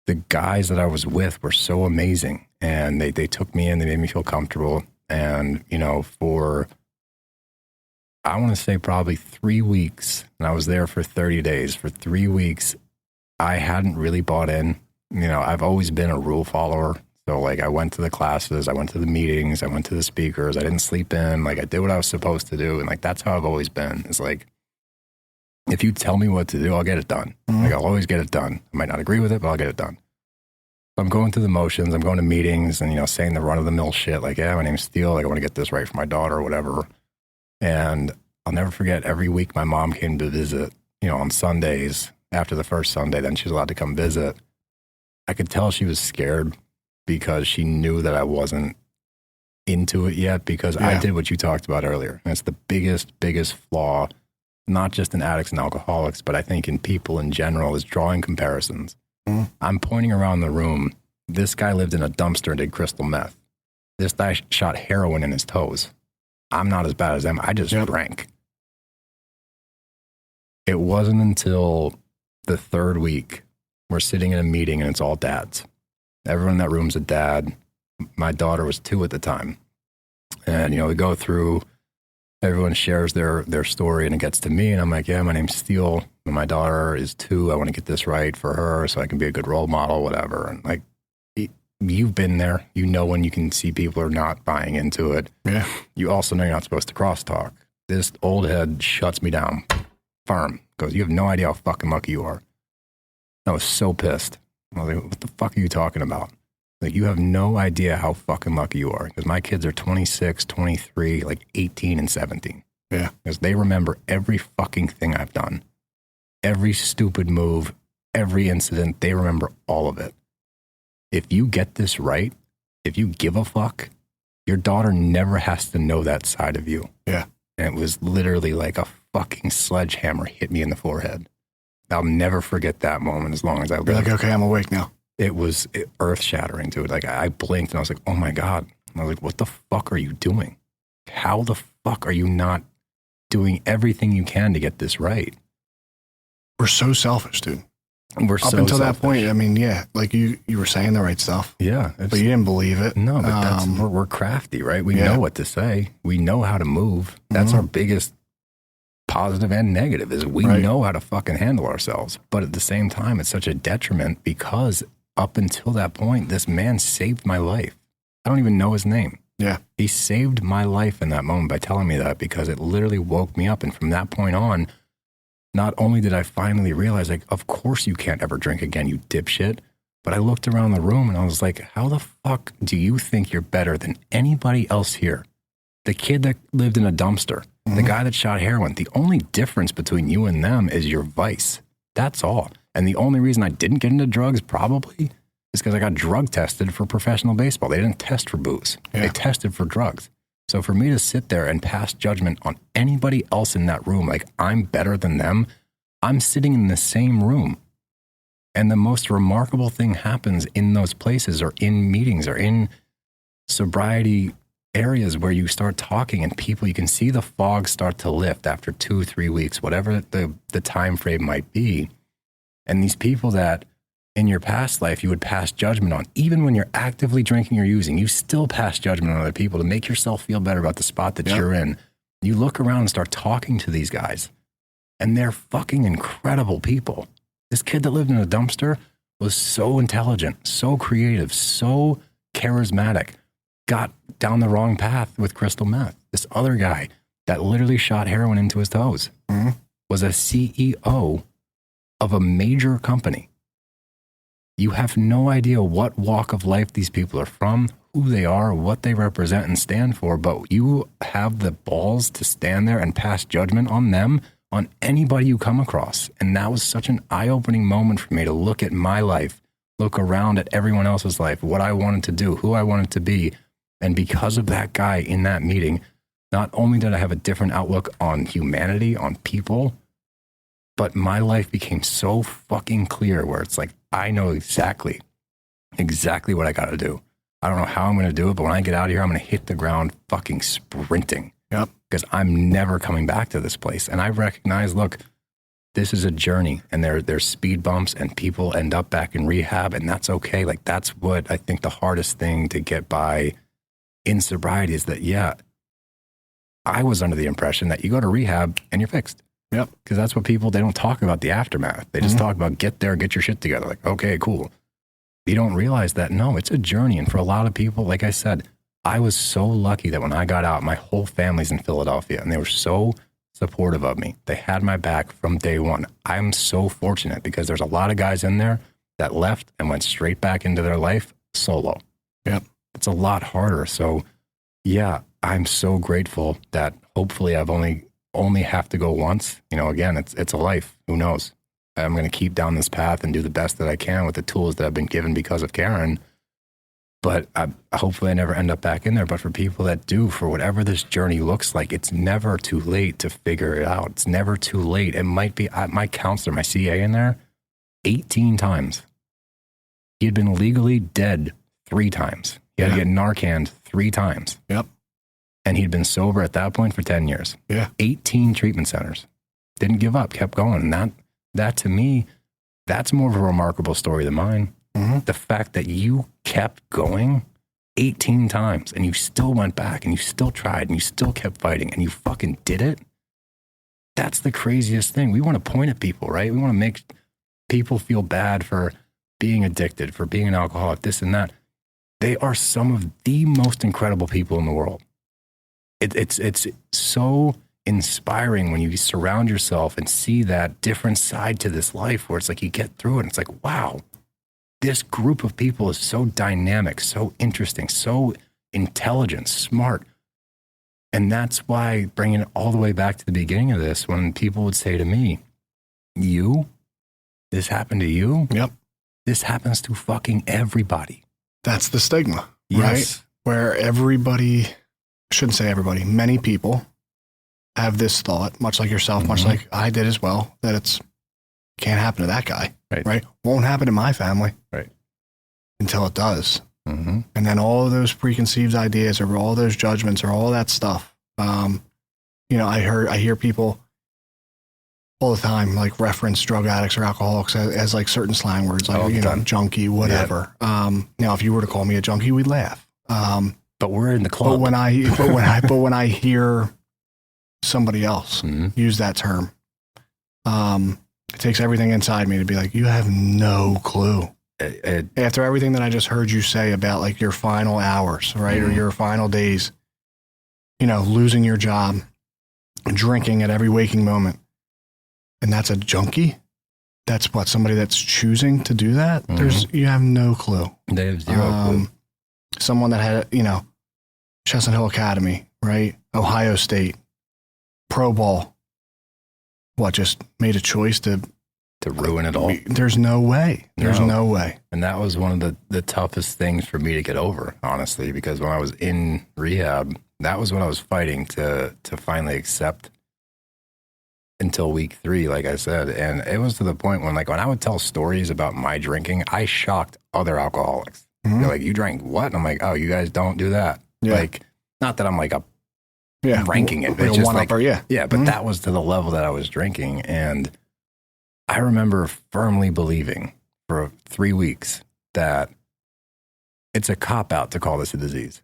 the guys that I was with were so amazing and they took me in, they made me feel comfortable. And, you know, for, I want to say probably 3 weeks, and I was there for 30 days. For 3 weeks, I hadn't really bought in. You know, I've always been a rule follower. So like I went to the classes, I went to the meetings, I went to the speakers, I didn't sleep in, like I did what I was supposed to do. And like, that's how I've always been. It's like, if you tell me what to do, I'll get it done. Like I'll always get it done. I might not agree with it, but I'll get it done. So I'm going through the motions. I'm going to meetings and, you know, saying the run of the mill shit. Like, yeah, my name's Steele. Like I want to get this right for my daughter or whatever. And I'll never forget every week my mom came to visit, you know, on Sundays after the first Sunday, then she was allowed to come visit. I could tell she was scared because she knew that I wasn't into it yet because I did what you talked about earlier. And it's the biggest flaw, not just in addicts and alcoholics, but I think in people in general, is drawing comparisons. I'm pointing around the room. This guy lived in a dumpster and did crystal meth. This guy shot heroin in his toes. I'm not as bad as them. I just drank. It wasn't until the third week we're sitting in a meeting and it's all dads. Everyone in that room's a dad. My daughter was 2 at the time. And, you know, we go through, everyone shares their story and it gets to me and I'm like, yeah, my name's Steele. And my daughter is 2. I want to get this right for her so I can be a good role model, whatever. And like, you've been there. You know when you can see people are not buying into it. Yeah. You also know you're not supposed to crosstalk. This old head shuts me down. Firm. Goes, you have no idea how fucking lucky you are. I was so pissed. I was like, what the fuck are you talking about? Like, you have no idea how fucking lucky you are. Because my kids are 26, 23, like 18 and 17. Yeah. Because they remember every fucking thing I've done. Every stupid move, every incident, they remember all of it. If you get this right, if you give a fuck, your daughter never has to know that side of you. Yeah. And it was literally like a fucking sledgehammer hit me in the forehead. I'll never forget that moment as long as I live. You're like, okay, I'm awake now. It was earth-shattering, dude. Like, I blinked and I was like, oh my God. And I was like, what the fuck are you doing? How the fuck are you not doing everything you can to get this right? We're so selfish, dude. We're Up until that point, I mean, yeah, like you were saying the right stuff. Yeah. But you didn't believe it. No, but we're crafty, right? We know what to say. We know how to move. That's our biggest positive and negative is we know how to fucking handle ourselves. But at the same time, it's such a detriment because up until that point, this man saved my life. I don't even know his name. Yeah. He saved my life in that moment by telling me that because it literally woke me up. And from that point on, not only did I finally realize, like, of course you can't ever drink again, you dipshit. But I looked around the room and I was like, how the fuck do you think you're better than anybody else here? The kid that lived in a dumpster, the guy that shot heroin, the only difference between you and them is your vice. That's all. And the only reason I didn't get into drugs probably is because I got drug tested for professional baseball. They didn't test for booze. Yeah. They tested for drugs. So for me to sit there and pass judgment on anybody else in that room, like I'm better than them, I'm sitting in the same room. And the most remarkable thing happens in those places or in meetings or in sobriety areas where you start talking and people, you can see the fog start to lift after 2-3 weeks, whatever the time frame might be. And these people that in your past life you would pass judgment on, even when you're actively drinking or using, you still pass judgment on other people to make yourself feel better about the spot that you're in. You look around and start talking to these guys, and they're fucking incredible people. This kid that lived in a dumpster was so intelligent, so creative, so charismatic, got down the wrong path with crystal meth. This other guy that literally shot heroin into his toes was a CEO of a major company. You have no idea what walk of life these people are from, who they are, what they represent and stand for, but you have the balls to stand there and pass judgment on them, on anybody you come across. And that was such an eye-opening moment for me to look at my life, look around at everyone else's life, what I wanted to do, who I wanted to be. And because of that guy in that meeting, not only did I have a different outlook on humanity, on people, but my life became so fucking clear where it's like, I know exactly what I got to do. I don't know how I'm going to do it, but when I get out of here, I'm going to hit the ground fucking sprinting. Yep. Because I'm never coming back to this place. And I recognize, look, this is a journey, and there's speed bumps, and people end up back in rehab, and that's okay. Like, that's what I think the hardest thing to get by in sobriety is that, yeah, I was under the impression that you go to rehab and you're fixed. Yep. Because that's what people, they don't talk about the aftermath. They just talk about get there, get your shit together. Like, okay, cool. You don't realize that, no, it's a journey. And for a lot of people, like I said, I was so lucky that when I got out, my whole family's in Philadelphia, and they were so supportive of me. They had my back from day one. I'm so fortunate because there's a lot of guys in there that left and went straight back into their life solo. Yep. It's a lot harder. So yeah, I'm so grateful that hopefully I've only have to go once. You know, again, it's a life. Who knows? I'm going to keep down this path and do the best that I can with the tools that I've been given because of Karen. But hopefully I never end up back in there. But for people that do, for whatever this journey looks like, it's never too late to figure it out. It's never too late. It might be my counselor, my CA in there, 18 times. He had been legally dead 3 times. He had to get Narcaned 3 times. Yep. And he'd been sober at that point for 10 years. Yeah. 18 treatment centers. Didn't give up, kept going. And that to me, that's more of a remarkable story than mine. Mm-hmm. The fact that you kept going 18 times and you still went back and you still tried and you still kept fighting and you fucking did it. That's the craziest thing. We want to point at people, right? We want to make people feel bad for being addicted, for being an alcoholic, this and that. They are some of the most incredible people in the world. It's so inspiring when you surround yourself and see that different side to this life where it's like you get through it and it's like, wow, this group of people is so dynamic, so interesting, so intelligent, smart. And that's why bringing it all the way back to the beginning of this, when people would say to me, this happened to you? Yep. This happens to fucking everybody. That's the stigma, yes. Right? Where everybody, shouldn't say everybody, many people have this thought, much like yourself, much like I did as well, that it's can't happen to that guy, right? Won't happen to my family, right? Until it does. Mm-hmm. And then all of those preconceived ideas or all those judgments or all that stuff. I hear people all the time like reference drug addicts or alcoholics as like certain slang words, like, junkie, whatever. Yeah. Now, if you were to call me a junkie, we'd laugh. But we're in the club. But when I hear somebody else use that term, it takes everything inside me to be like, you have no clue. After everything that I just heard you say about like your final hours, right? Or your final days, losing your job, drinking at every waking moment. And that's a junkie. That's what, somebody that's choosing to do that. You have no clue. They have zero clue. Someone that had, Chestnut Hill Academy, right? Ohio State, Pro Bowl. Just made a choice to ruin it all. There's no way. There's no way. And that was one of the toughest things for me to get over, honestly, because when I was in rehab, that was what I was fighting to finally accept until week 3, like I said. And it was to the point when I would tell stories about my drinking, I shocked other alcoholics. They're like, you drank what? And I'm like, oh, you guys don't do that. Yeah. not that I'm like ranking it. Like It's a just one-upper, like, yeah. but that was to the level that I was drinking. And I remember firmly believing for 3 weeks that it's a cop-out to call this a disease.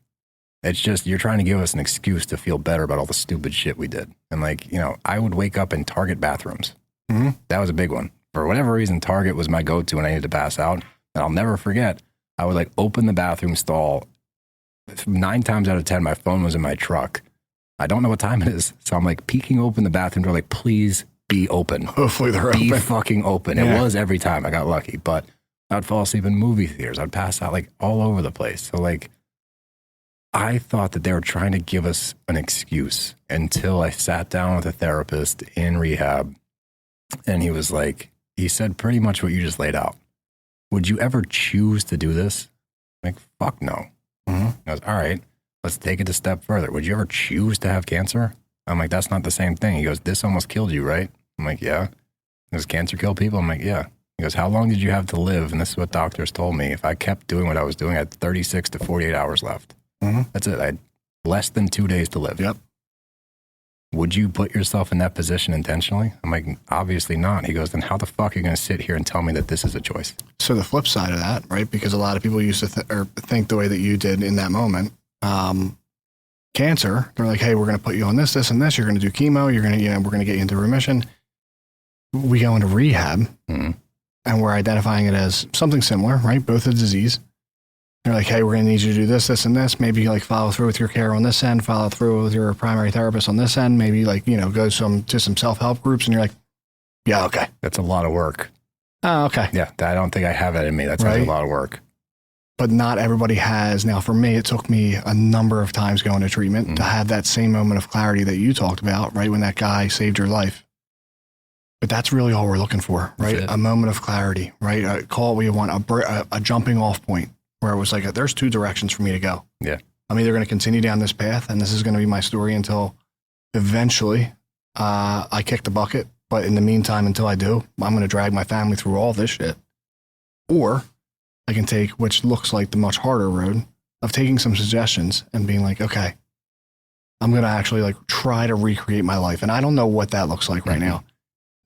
It's just, you're trying to give us an excuse to feel better about all the stupid shit we did. And like, I would wake up in Target bathrooms. Mm-hmm. That was a big one. For whatever reason, Target was my go-to when I needed to pass out. And I'll never forget, I would like open the bathroom stall. 9 times out of 10, my phone was in my truck. I don't know what time it is. So I'm like peeking open the bathroom door, like, please be open. Hopefully they're open. Be fucking open. Yeah. It was every time. I got lucky. But I'd fall asleep in movie theaters. I'd pass out like all over the place. So like, I thought that they were trying to give us an excuse until I sat down with a therapist in rehab. And he was like, he said pretty much what you just laid out. Would you ever choose to do this? I'm like, fuck no. Mm-hmm. He goes, all right, let's take it a step further. Would you ever choose to have cancer? I'm like, that's not the same thing. He goes, this almost killed you, right? I'm like, yeah. Does cancer kill people? I'm like, yeah. He goes, how long did you have to live? And this is what doctors told me. If I kept doing what I was doing, I had 36 to 48 hours left. Mm-hmm. That's it. I had less than 2 days to live. Yep. Would you put yourself in that position intentionally? I'm like, obviously not. He goes, then how the fuck are you going to sit here and tell me that this is a choice? So the flip side of that, right? Because a lot of people used to think the way that you did in that moment. Cancer, they're like, hey, we're going to put you on this, this, and this. You're going to do chemo. You're going to, we're going to get you into remission. We go into rehab, mm-hmm. and we're identifying it as something similar, right? Both a disease. They're like, hey, we're going to need you to do this, this, and this. Maybe like follow through with your care on this end, follow through with your primary therapist on this end. Maybe like, go to some self-help groups, and you're like, yeah, okay. That's a lot of work. Oh, okay. Yeah, I don't think I have that in me. That's right? A lot of work. But not everybody has. Now, for me, it took me a number of times going to treatment to have that same moment of clarity that you talked about, right, when that guy saved your life. But that's really all we're looking for, right? A moment of clarity, right? Call it what you want, a jumping off point where it was like, there's 2 directions for me to go. Yeah. I'm either going to continue down this path, and this is going to be my story until eventually I kick the bucket. But in the meantime, until I do, I'm going to drag my family through all this shit. Or I can take, which looks like the much harder road, of taking some suggestions and being like, okay, I'm going to actually like try to recreate my life. And I don't know what that looks like right now.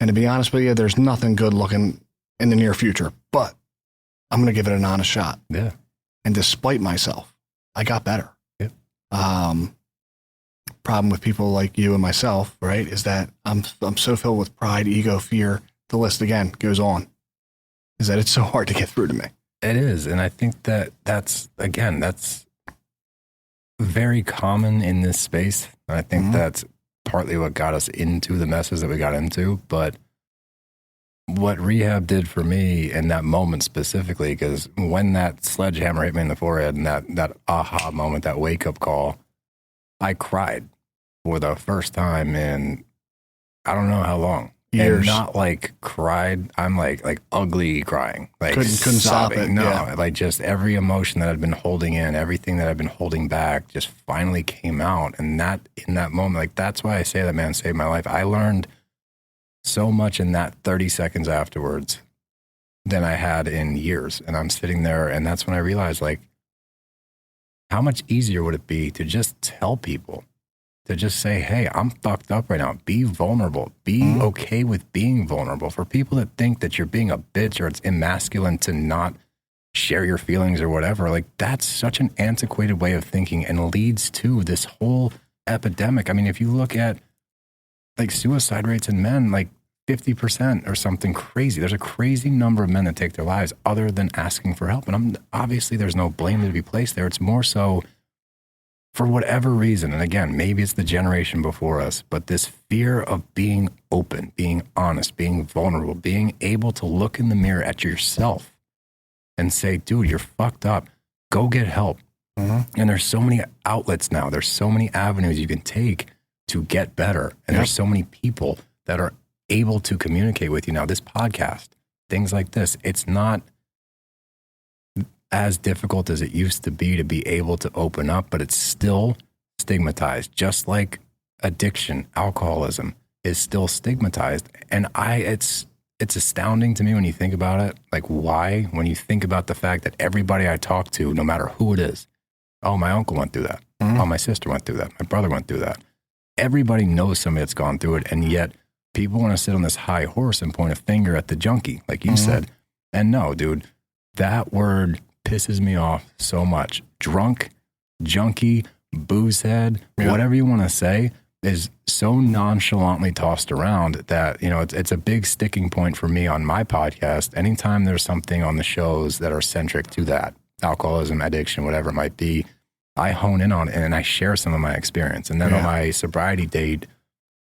And to be honest with you, there's nothing good looking in the near future, but I'm going to give it an honest shot. Yeah. And despite myself, I got better. Yeah. Problem with people like you and myself, right, is that I'm so filled with pride, ego, fear. The list again goes on. Is that it's so hard to get through to me. It is. And I think that's very common in this space. And I think that's partly what got us into the messes that we got into. But what rehab did for me in that moment specifically, because when that sledgehammer hit me in the forehead and that aha moment, that wake up call, I cried for the first time in I don't know how long. Years. And not like cried. I'm like ugly crying. Like couldn't stop it. No, yeah. Like just every emotion that I'd been holding in, everything that I'd been holding back just finally came out. And that in that moment, like that's why I say that man saved my life. I learned so much in that 30 seconds afterwards than I had in years. And I'm sitting there and that's when I realized like how much easier would it be to just tell people, to just say, hey, I'm fucked up right now. Be vulnerable. Be okay with being vulnerable. For people that think that you're being a bitch or it's emasculine to not share your feelings or whatever, like that's such an antiquated way of thinking and leads to this whole epidemic. I mean, if you look at like suicide rates in men, like 50% or something crazy. There's a crazy number of men that take their lives other than asking for help. And obviously there's no blame to be placed there. It's more so for whatever reason. And again, maybe it's the generation before us, but this fear of being open, being honest, being vulnerable, being able to look in the mirror at yourself and say, dude, you're fucked up. Go get help. And there's so many outlets now. There's so many avenues you can take to get better. And there's so many people that are able to communicate with you now. This podcast, things like this, it's not as difficult as it used to be able to open up, but it's still stigmatized. Just like addiction, alcoholism is still stigmatized. And it's astounding to me when you think about it. Like why, when you think about the fact that everybody I talk to, no matter who it is, Oh, my uncle went through that. Oh, my sister went through that. My brother went through that. Everybody knows somebody that's gone through it. And yet people want to sit on this high horse and point a finger at the junkie, like you said. And no, dude, that word pisses me off so much. Drunk, junkie, boozehead, whatever you want to say, is so nonchalantly tossed around that, you know, it's a big sticking point for me on my podcast. Anytime there's something on the shows that are centric to that, alcoholism, addiction, whatever it might be, I hone in on it and I share some of my experience. And then on my sobriety date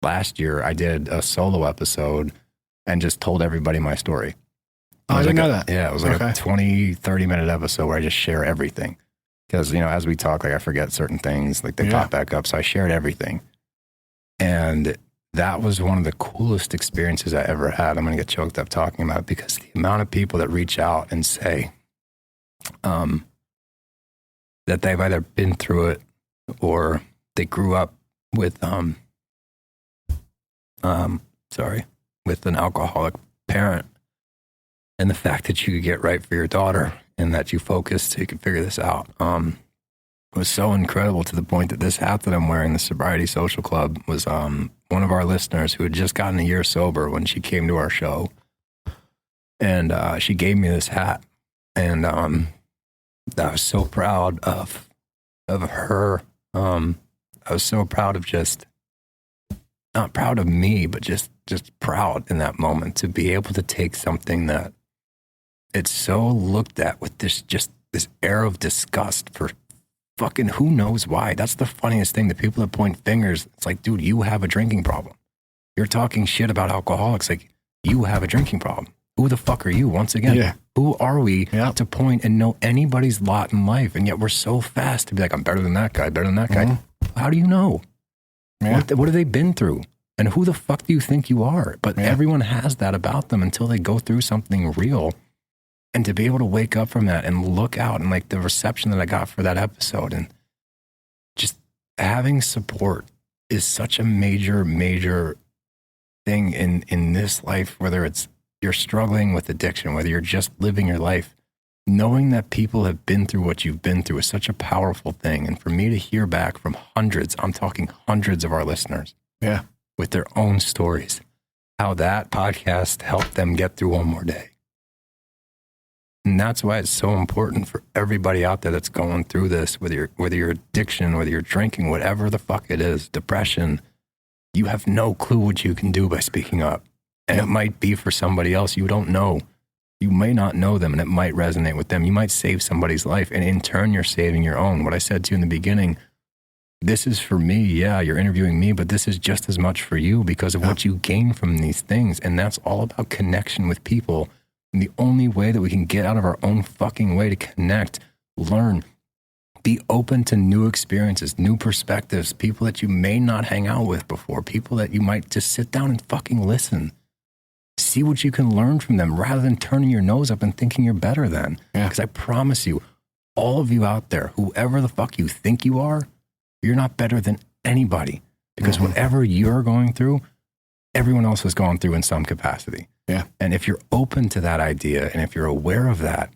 last year, I did a solo episode and just told everybody my story. I didn't know that. Yeah, it was like a 20, 30-minute episode where I just share everything. Because, you know, as we talk, like I forget certain things, like they pop back up. So I shared everything. And that was one of the coolest experiences I ever had. I'm going to get choked up talking about it because the amount of people that reach out and say that they've either been through it or they grew up with, with an alcoholic parent. And the fact that you could get right for your daughter and that you focused so you could figure this out was so incredible, to the point that this hat that I'm wearing, the Sobriety Social Club, was one of our listeners who had just gotten a year sober when she came to our show. And she gave me this hat. And I was so proud of her. I was so proud of just, not proud of me, but just proud in that moment to be able to take something that it's so looked at with this air of disgust for fucking who knows why. That's the funniest thing. The people that point fingers, it's like, dude, you have a drinking problem. You're talking shit about alcoholics. Like, you have a drinking problem. Who the fuck are you? Once again, who are we to point and know anybody's lot in life? And yet we're so fast to be like, I'm better than that guy, better than that guy. How do you know? What have they been through? And who the fuck do you think you are? But everyone has that about them until they go through something real. And to be able to wake up from that and look out, and like the reception that I got for that episode, and just having support is such a major, major thing in this life, whether it's you're struggling with addiction, whether you're just living your life. Knowing that people have been through what you've been through is such a powerful thing. And for me to hear back from hundreds, I'm talking hundreds of our listeners with their own stories, how that podcast helped them get through one more day. And that's why it's so important for everybody out there that's going through this, whether you're addiction, whether you're drinking, whatever the fuck it is, depression, you have no clue what you can do by speaking up. And it might be for somebody else you don't know. You may not know them, and it might resonate with them. You might save somebody's life, and in turn, you're saving your own. What I said to you in the beginning, this is for me. Yeah, you're interviewing me, but this is just as much for you because of what you gain from these things. And that's all about connection with people. And the only way that we can get out of our own fucking way to connect, learn, be open to new experiences, new perspectives, people that you may not hang out with before, people that you might just sit down and fucking listen. See what you can learn from them rather than turning your nose up and thinking you're better than. Because I promise you, all of you out there, whoever the fuck you think you are, you're not better than anybody. Because whatever you're going through, everyone else has gone through in some capacity. And if you're open to that idea and if you're aware of that,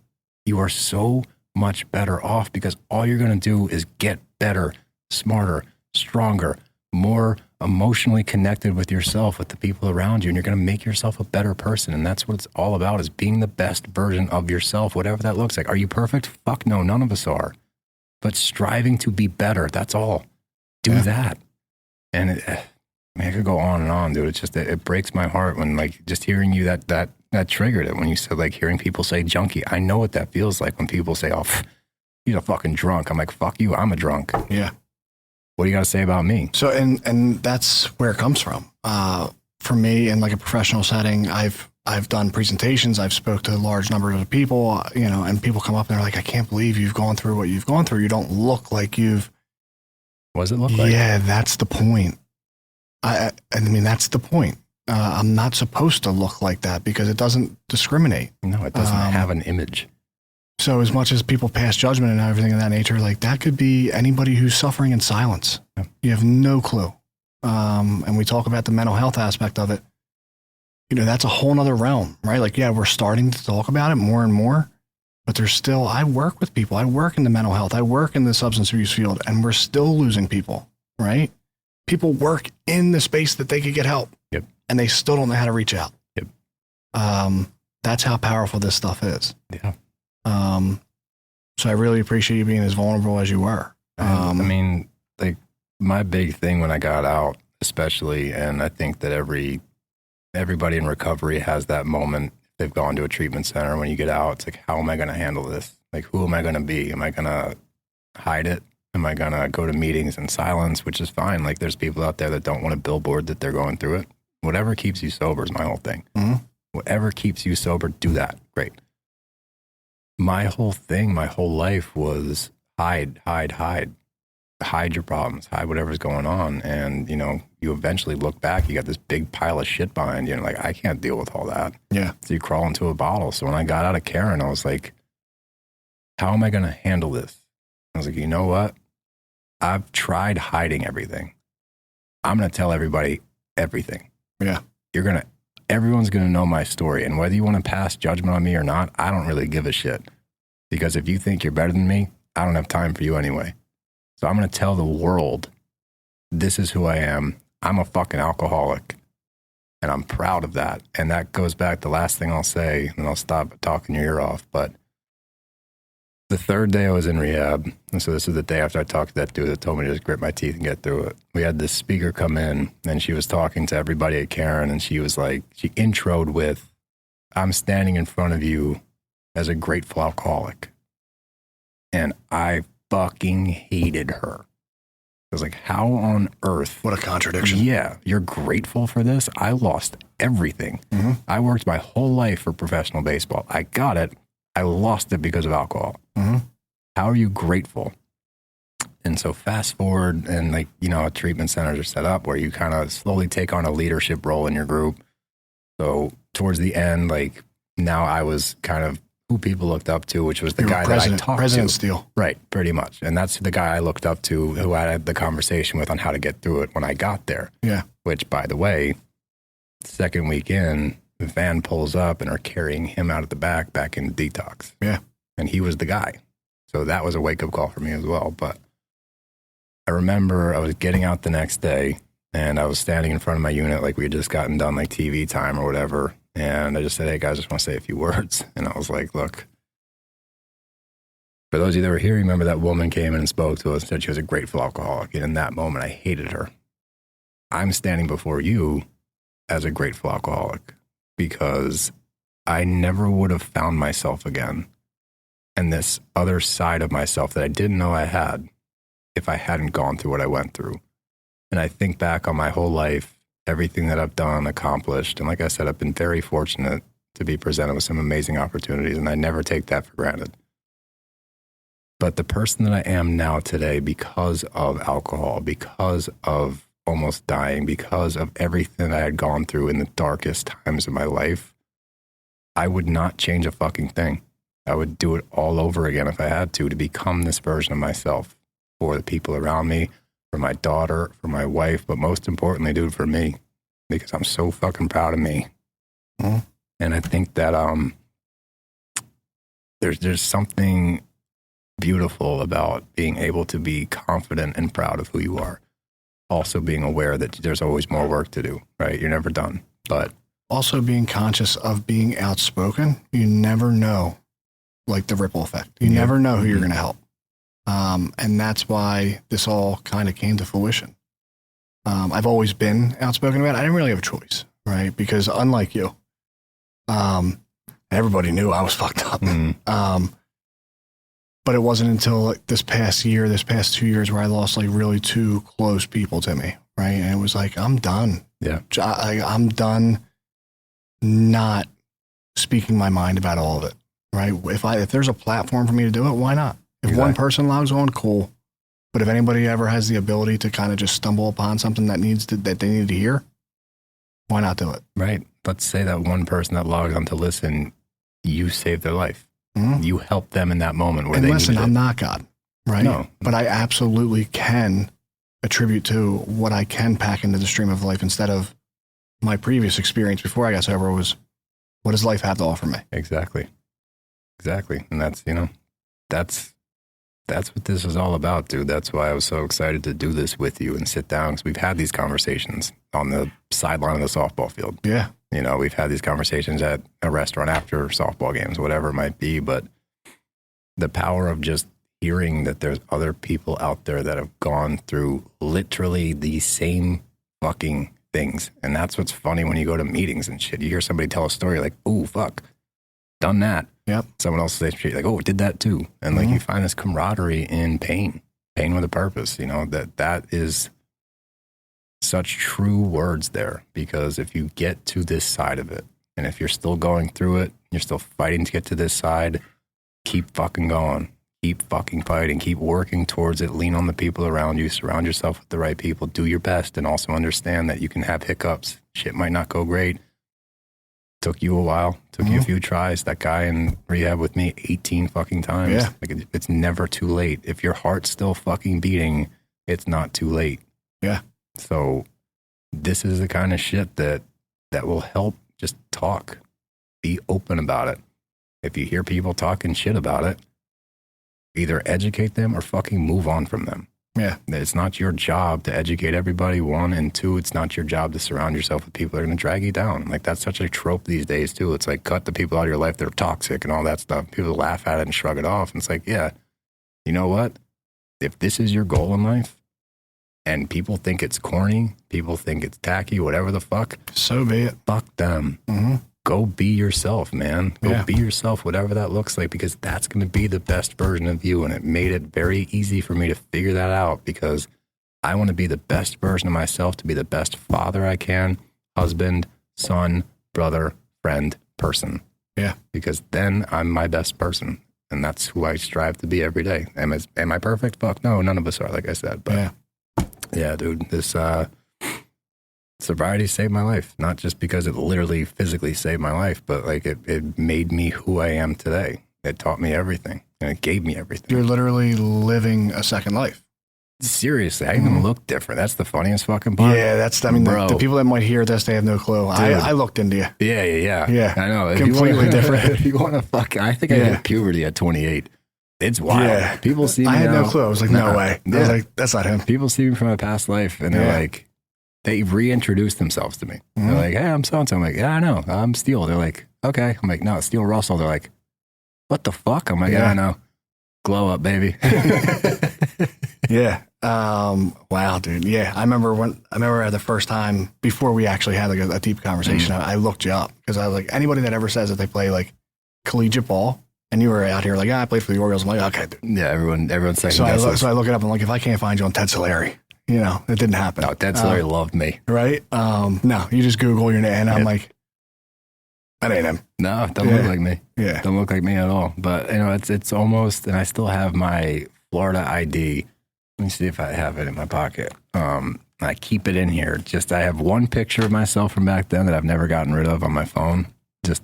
you are so much better off, because all you're going to do is get better, smarter, stronger, more emotionally connected with yourself, with the people around you, and you're going to make yourself a better person. And that's what it's all about, is being the best version of yourself, whatever that looks like. Are you perfect? Fuck no, none of us are. But striving to be better, that's all. Do that. And I could go on and on, dude. It's just, it breaks my heart when, like, just hearing you, that triggered it when you said, like, hearing people say junkie. I know what that feels like when people say, oh, he's a fucking drunk. I'm like, fuck you, I'm a drunk. Yeah. What do you got to say about me? So, and that's where it comes from. For me, in like a professional setting, I've done presentations. I've spoke to a large number of people, you know, and people come up and they're like, I can't believe you've gone through what you've gone through. You don't look like you've. What does it look like? Yeah, that's the point. I mean, that's the point. I'm not supposed to look like that because it doesn't discriminate. No, it doesn't have an image. So as much as people pass judgment and everything of that nature, like that could be anybody who's suffering in silence. Yeah. You have no clue. And we talk about the mental health aspect of it. You know, that's a whole nother realm, right? Like, yeah, we're starting to talk about it more and more, But there's still, I work with people. I work in the mental health. I work in the substance abuse field, and we're still losing people, right? People work in the space that they could get help. Yep. And they still don't know how to reach out. Yep. That's how powerful this stuff is. Yeah. So I really appreciate you being as vulnerable as you were. I mean, like my big thing when I got out, especially, and I think that everybody in recovery has that moment. They've gone to a treatment center. When you get out, it's like, how am I going to handle this? Like, who am I going to be? Am I going to hide it? Am I going to go to meetings in silence, which is fine. Like, there's people out there that don't want to billboard that they're going through it. Whatever keeps you sober is my whole thing. Mm-hmm. Whatever keeps you sober, do that. Great. My whole thing, my whole life was hide your problems, hide whatever's going on. And, you know, you eventually look back, you got this big pile of shit behind you. And like, I can't deal with all that. Yeah. So you crawl into a bottle. So when I got out of Karen, I was like, how am I going to handle this? I was like, you know what? I've tried hiding everything. I'm going to tell everybody everything. Yeah. Everyone's going to know my story. And whether you want to pass judgment on me or not, I don't really give a shit. Because if you think you're better than me, I don't have time for you anyway. So I'm going to tell the world, this is who I am. I'm a fucking alcoholic. And I'm proud of that. And that goes back to the last thing I'll say, and I'll stop talking your ear off. But the third day I was in rehab, and so this is the day after I talked to that dude that told me to just grit my teeth and get through it. We had this speaker come in, and she was talking to everybody at Karen, and she was like, she introed with, I'm standing in front of you as a grateful alcoholic. And I fucking hated her. I was like, how on earth? What a contradiction. Yeah, you're grateful for this? I lost everything. Mm-hmm. I worked my whole life for professional baseball. I got it. I lost it because of alcohol. Mm-hmm. How are you grateful? And so fast forward, and like, you know, treatment centers are set up where you kind of slowly take on a leadership role in your group. So towards the end, like now I was kind of who people looked up to, which was the guy that I talked President to. Steele. Right, pretty much. And that's the guy I looked up to, who I had the conversation with on how to get through it when I got there. Yeah. Which, by the way, second week in, the van pulls up and are carrying him out of the back in detox. Yeah. And he was the guy. So that was a wake-up call for me as well. But I remember I was getting out the next day, and I was standing in front of my unit like we had just gotten done, like TV time or whatever. And I just said, hey, guys, I just want to say a few words. And I was like, look, for those of you that were here, remember that woman came in and spoke to us and said she was a grateful alcoholic. And in that moment, I hated her. I'm standing before you as a grateful alcoholic because I never would have found myself again and this other side of myself that I didn't know I had if I hadn't gone through what I went through. And I think back on my whole life, everything that I've done, accomplished. And like I said, I've been very fortunate to be presented with some amazing opportunities, and I never take that for granted. But the person that I am now today, because of alcohol, because of almost dying, because of everything I had gone through in the darkest times of my life, I would not change a fucking thing. I would do it all over again if I had to become this version of myself for the people around me, for my daughter, for my wife, but most importantly, dude, for me, because I'm so fucking proud of me. Mm-hmm. And I think that there's something beautiful about being able to be confident and proud of who you are. Also being aware that there's always more work to do, right? You're never done. But also being conscious of being outspoken. You never know, like the ripple effect. You never know who you're going to help. And that's why this all kind of came to fruition. I've always been outspoken about it. I didn't really have a choice, right? Because unlike you, everybody knew I was fucked up. Mm-hmm. But it wasn't until like this past 2 years where I lost like really two close people to me, right? And it was like, I'm done. Yeah. I'm done not speaking my mind about all of it, right? If there's a platform for me to do it, why not? If one person logs on, cool. But if anybody ever has the ability to kind of just stumble upon something that they need to hear, why not do it? Right. Let's say that one person that logs on to listen, you saved their life. Mm-hmm. You helped them in that moment where I'm not God, right? No. But I absolutely can attribute to what I can pack into the stream of life instead of my previous experience before I got sober was, what does life have to offer me? Exactly. Exactly. And that's, that's what this is all about, dude. That's why I was so excited to do this with you and sit down, because we've had these conversations on the sideline of the softball field. Yeah. We've had these conversations at a restaurant after softball games, whatever it might be. But the power of just hearing that there's other people out there that have gone through literally the same fucking things. And that's what's funny when you go to meetings and shit. You hear somebody tell a story like, oh, fuck, done that. Yep. Someone else says shit like, oh, did that too. And like you find this camaraderie in pain with a purpose, that is such true words there. Because if you get to this side of it, and if you're still going through it, you're still fighting to get to this side, keep fucking going. Keep fucking fighting. Keep working towards it. Lean on the people around you. Surround yourself with the right people. Do your best, and also understand that you can have hiccups. Shit might not go great. Took you a while. Took you a few tries. That guy in rehab with me 18 fucking times. Yeah. Like it's never too late. If your heart's still fucking beating, it's not too late. Yeah. So this is the kind of shit that will help. Just talk. Be open about it. If you hear people talking shit about it, either educate them or fucking move on from them. Yeah. It's not your job to educate everybody, one, and two, it's not your job to surround yourself with people that are going to drag you down. Like, that's such a trope these days, too. It's like, cut the people out of your life that are toxic and all that stuff. People laugh at it and shrug it off. And it's like, yeah, you know what? If this is your goal in life, and people think it's corny, people think it's tacky, whatever the fuck, so be it. Fuck them. Go be yourself, man. Go be yourself, whatever that looks like, because that's going to be the best version of you. And it made it very easy for me to figure that out, because I want to be the best version of myself, to be the best father I can, husband, son, brother, friend, person. Yeah. Because then I'm my best person. And that's who I strive to be every day. Am I perfect? Fuck no, none of us are, like I said. But yeah dude, this sobriety saved my life, not just because it literally physically saved my life, but like it made me who I am today. It taught me everything, and it gave me everything. You're literally living a second life. Seriously, I even look different. That's the funniest fucking part. Yeah, the people that might hear this, they have no clue. I looked into you. Yeah. I know. Completely different. If you want to fuck, I think I hit puberty at 28. It's wild. Yeah. People see me I had now, no clue. I was like, no way. I was like, that's not him. People see me from my past life, and they're like, they reintroduce themselves to me. They're like, hey, I'm so-and-so. I'm like, yeah, I know. I'm Steele. They're like, okay. I'm like, no, it's Steele Russell. They're like, what the fuck? I'm like, yeah, I know. Glow up, baby. Yeah. Wow, dude. Yeah. I remember the first time, before we actually had like a deep conversation, I looked you up, because I was like, anybody that ever says that they play like collegiate ball, and you were out here like, I played for the Orioles. I'm like, okay, dude. Yeah, everyone's saying so I look it up. I'm like, if I can't find you on Ted Solari, it didn't happen. No, Ted Solari loved me. Right? No, you just Google your name, and I'm like, that ain't him. No, it doesn't look like me. Yeah. Don't look like me at all. But, it's almost, and I still have my Florida ID. Let me see if I have it in my pocket. I keep it in here. I have one picture of myself from back then that I've never gotten rid of on my phone.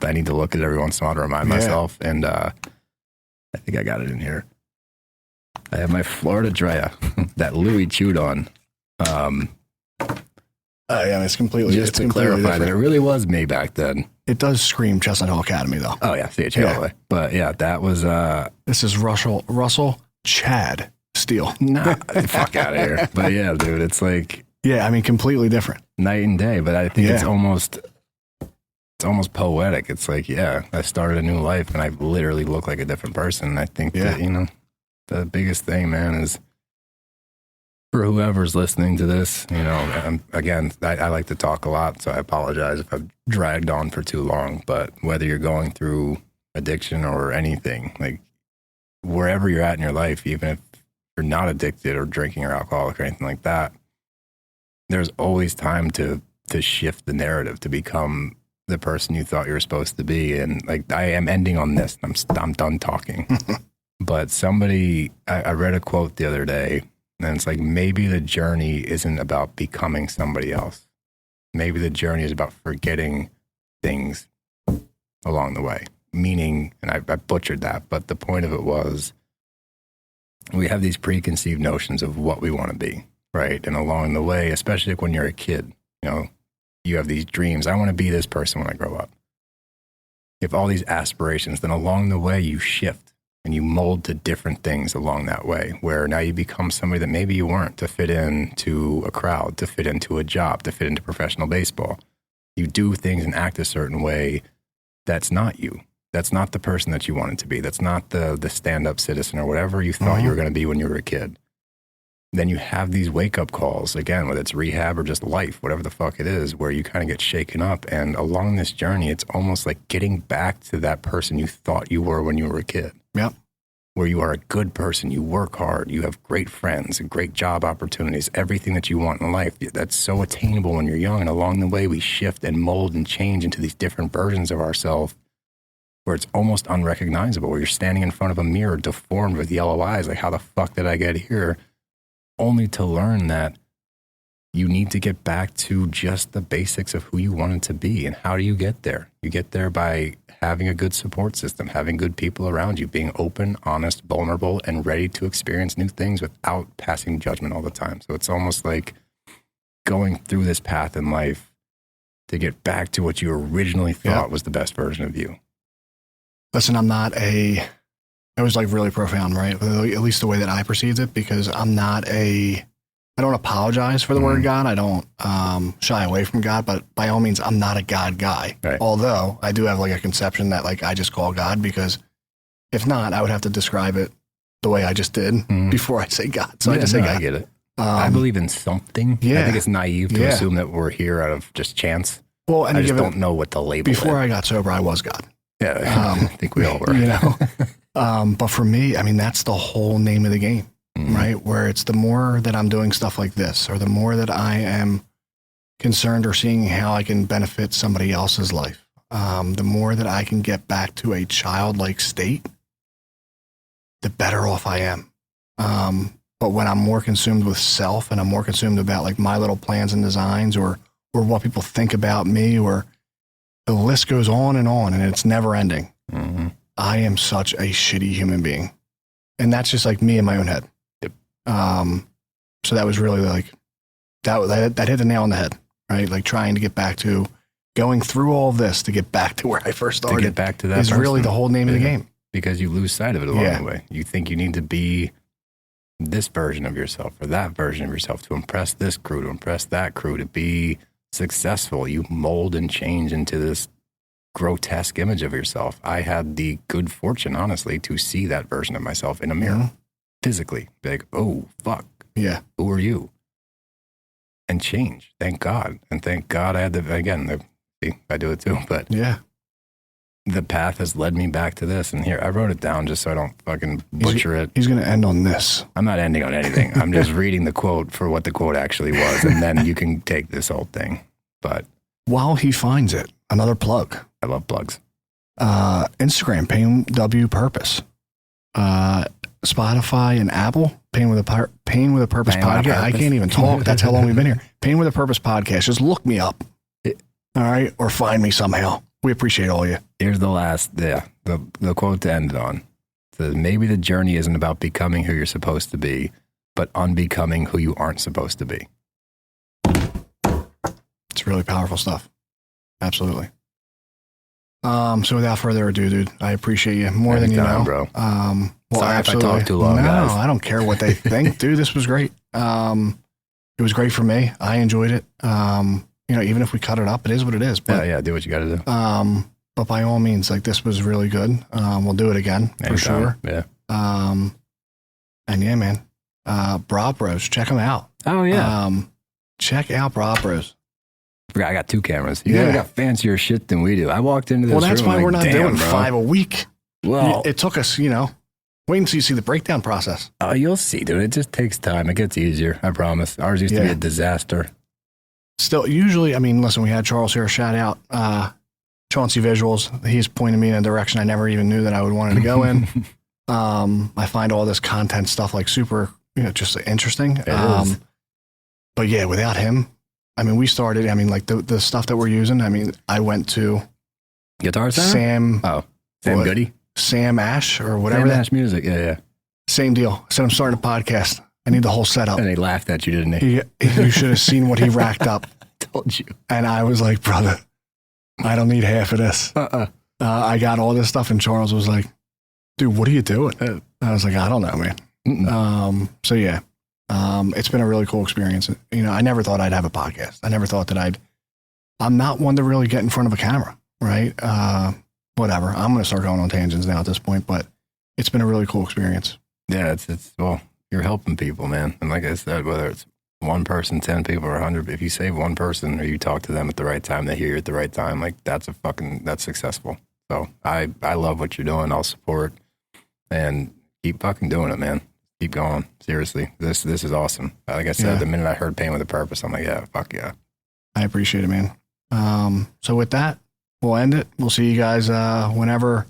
I need to look at it every once in a while to remind myself. And I think I got it in here. I have my Florida Drea that Louis chewed on. It's completely just to clarify that it really was me back then. It does scream Chestnut Hill Academy, though. Oh yeah, CHA all the way. But yeah, that was. This is Russell Chad Steele. Nah, fuck out of here. But yeah, dude, it's like completely different, night and day. But I think it's almost poetic. It's like, I started a new life, and I literally look like a different person. I think that the biggest thing, man, is for whoever's listening to this, again, I like to talk a lot, so I apologize if I've dragged on for too long, but whether you're going through addiction or anything, like wherever you're at in your life, even if you're not addicted or drinking or alcoholic or anything like that, there's always time to shift the narrative, to become the person you thought you were supposed to be. And like, I am ending on this. I'm done talking. But I read a quote the other day, and it's like, maybe the journey isn't about becoming somebody else. Maybe the journey is about forgetting things along the way. Meaning, and I butchered that, but the point of it was, we have these preconceived notions of what we want to be, right? And along the way, especially when you're a kid, you have these dreams. I want to be this person when I grow up. You have all these aspirations. Then along the way, you shift and you mold to different things along that way, where now you become somebody that maybe you weren't, to fit into a crowd, to fit into a job, to fit into professional baseball. You do things and act a certain way that's not you. That's not the person that you wanted to be. That's not the stand-up citizen or whatever you thought you were going to be when you were a kid. Then you have these wake-up calls, again, whether it's rehab or just life, whatever the fuck it is, where you kind of get shaken up. And along this journey, it's almost like getting back to that person you thought you were when you were a kid. Yep. Where you are a good person, you work hard, you have great friends and great job opportunities, everything that you want in life. That's so attainable when you're young. And along the way, we shift and mold and change into these different versions of ourselves where it's almost unrecognizable, where you're standing in front of a mirror deformed with yellow eyes. Like, how the fuck did I get here? Only to learn that you need to get back to just the basics of who you wanted to be. And how do you get there? You get there by having a good support system, having good people around you, being open, honest, vulnerable, and ready to experience new things without passing judgment all the time. So it's almost like going through this path in life to get back to what you originally thought was the best version of you. Listen, it was like really profound, right? At least the way that I perceived it, because I don't apologize for the word God. I don't shy away from God, but by all means, I'm not a God guy. Right. Although I do have like a conception that like I just call God, because if not, I would have to describe it the way I just did before I say God. So I just say God. I get it. I believe in something. Yeah. I think it's naive to assume that we're here out of just chance. Well, and I just don't know what to label before it. I got sober, I was God. Yeah, I think we all were. You know, but for me, I mean, that's the whole name of the game, right? Where it's the more that I'm doing stuff like this, or the more that I am concerned or seeing how I can benefit somebody else's life, the more that I can get back to a childlike state, the better off I am. But when I'm more consumed with self and I'm more consumed about like my little plans and designs or what people think about me, or the list goes on and it's never ending. I am such a shitty human being. And that's just like me in my own head. Yep. So that was really like, that hit the nail on the head, right? Like trying to get back to going through all of this to get back to where I first started. To get back to that is really the whole name of the game. Because you lose sight of it along the way. You think you need to be this version of yourself or that version of yourself to impress this crew, to impress that crew, to be successful. You mold and change into this grotesque image of yourself. I had the good fortune, honestly, to see that version of myself in a mirror physically. Be like, oh, fuck. Yeah. Who are you? And change. Thank God. And thank God I had I do it too, but the path has led me back to this. And here, I wrote it down just so I don't fucking butcher it. He's going to end on this. I'm not ending on anything. I'm just reading the quote for what the quote actually was. And then you can take this whole thing. But while he finds it, another plug. I love plugs. Instagram, Pain W Purpose. Spotify and Apple, Pain with a Purpose podcast. I can't even talk. That's how long we've been here. Pain with a Purpose podcast. Just look me up. All right. Or find me somehow. We appreciate all of you. Here's the last, the quote to end it on. It says, maybe the journey isn't about becoming who you're supposed to be, but unbecoming who you aren't supposed to be. It's really powerful stuff. Absolutely. So without further ado, dude, I appreciate you more than you know, bro. Well, sorry absolutely. if I talk too long, guys. No, I don't care what they think, dude. This was great. It was great for me. I enjoyed it. Even if we cut it up, it is what it is. But, do what you got to do. But by all means, like, this was really good. We'll do it again for sure. Yeah. And yeah, man, BravBros, check them out. Oh yeah. Check out BravBros. I got 2 cameras. You guys got fancier shit than we do. I walked into this room. Well, that's why we're not doing 5 a week. Well, it took us, wait until you see the breakdown process. Oh, you'll see, dude. It just takes time. It gets easier. I promise. Ours used to be a disaster. Still, usually, listen, we had Charles here, shout out, Chauncey Visuals. He's pointing me in a direction I never even knew that I would want to go in. I find all this content stuff like super, just interesting. It is. But yeah, without him, we started, like the stuff that we're using, I went to Guitar Center? Sam Goody? Sam Ash or whatever. Sam Ash Music, yeah. Same deal. I said, I'm starting a podcast. I need the whole setup. And they laughed at you, didn't they? You should have seen what he racked up. Told you. And I was like, brother, I don't need half of this. I got all this stuff, and Charles was like, dude, what are you doing? I was like, I don't know, man. So yeah, it's been a really cool experience. You know, I never thought I'd have a podcast. I never thought that I'm not one to really get in front of a camera, right? Whatever. I'm going to start going on tangents now at this point, but it's been a really cool experience. Yeah, well, you're helping people, man. And like I said, whether it's one person, 10 people, or 100, if you save one person or you talk to them at the right time, they hear you at the right time, like that's successful. So I love what you're doing. I'll support and keep fucking doing it, man. Keep going. Seriously. This is awesome. Like I said, the minute I heard Pain with a Purpose, I'm like, yeah, fuck yeah. I appreciate it, man. So with that, we'll end it. We'll see you guys whenever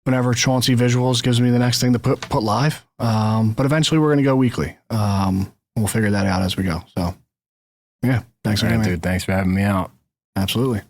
Chauncey Visuals gives me the next thing to put live. But eventually we're going to go weekly. We'll figure that out as we go. So, yeah. Thanks again, man. Dude. Thanks for having me out. Absolutely.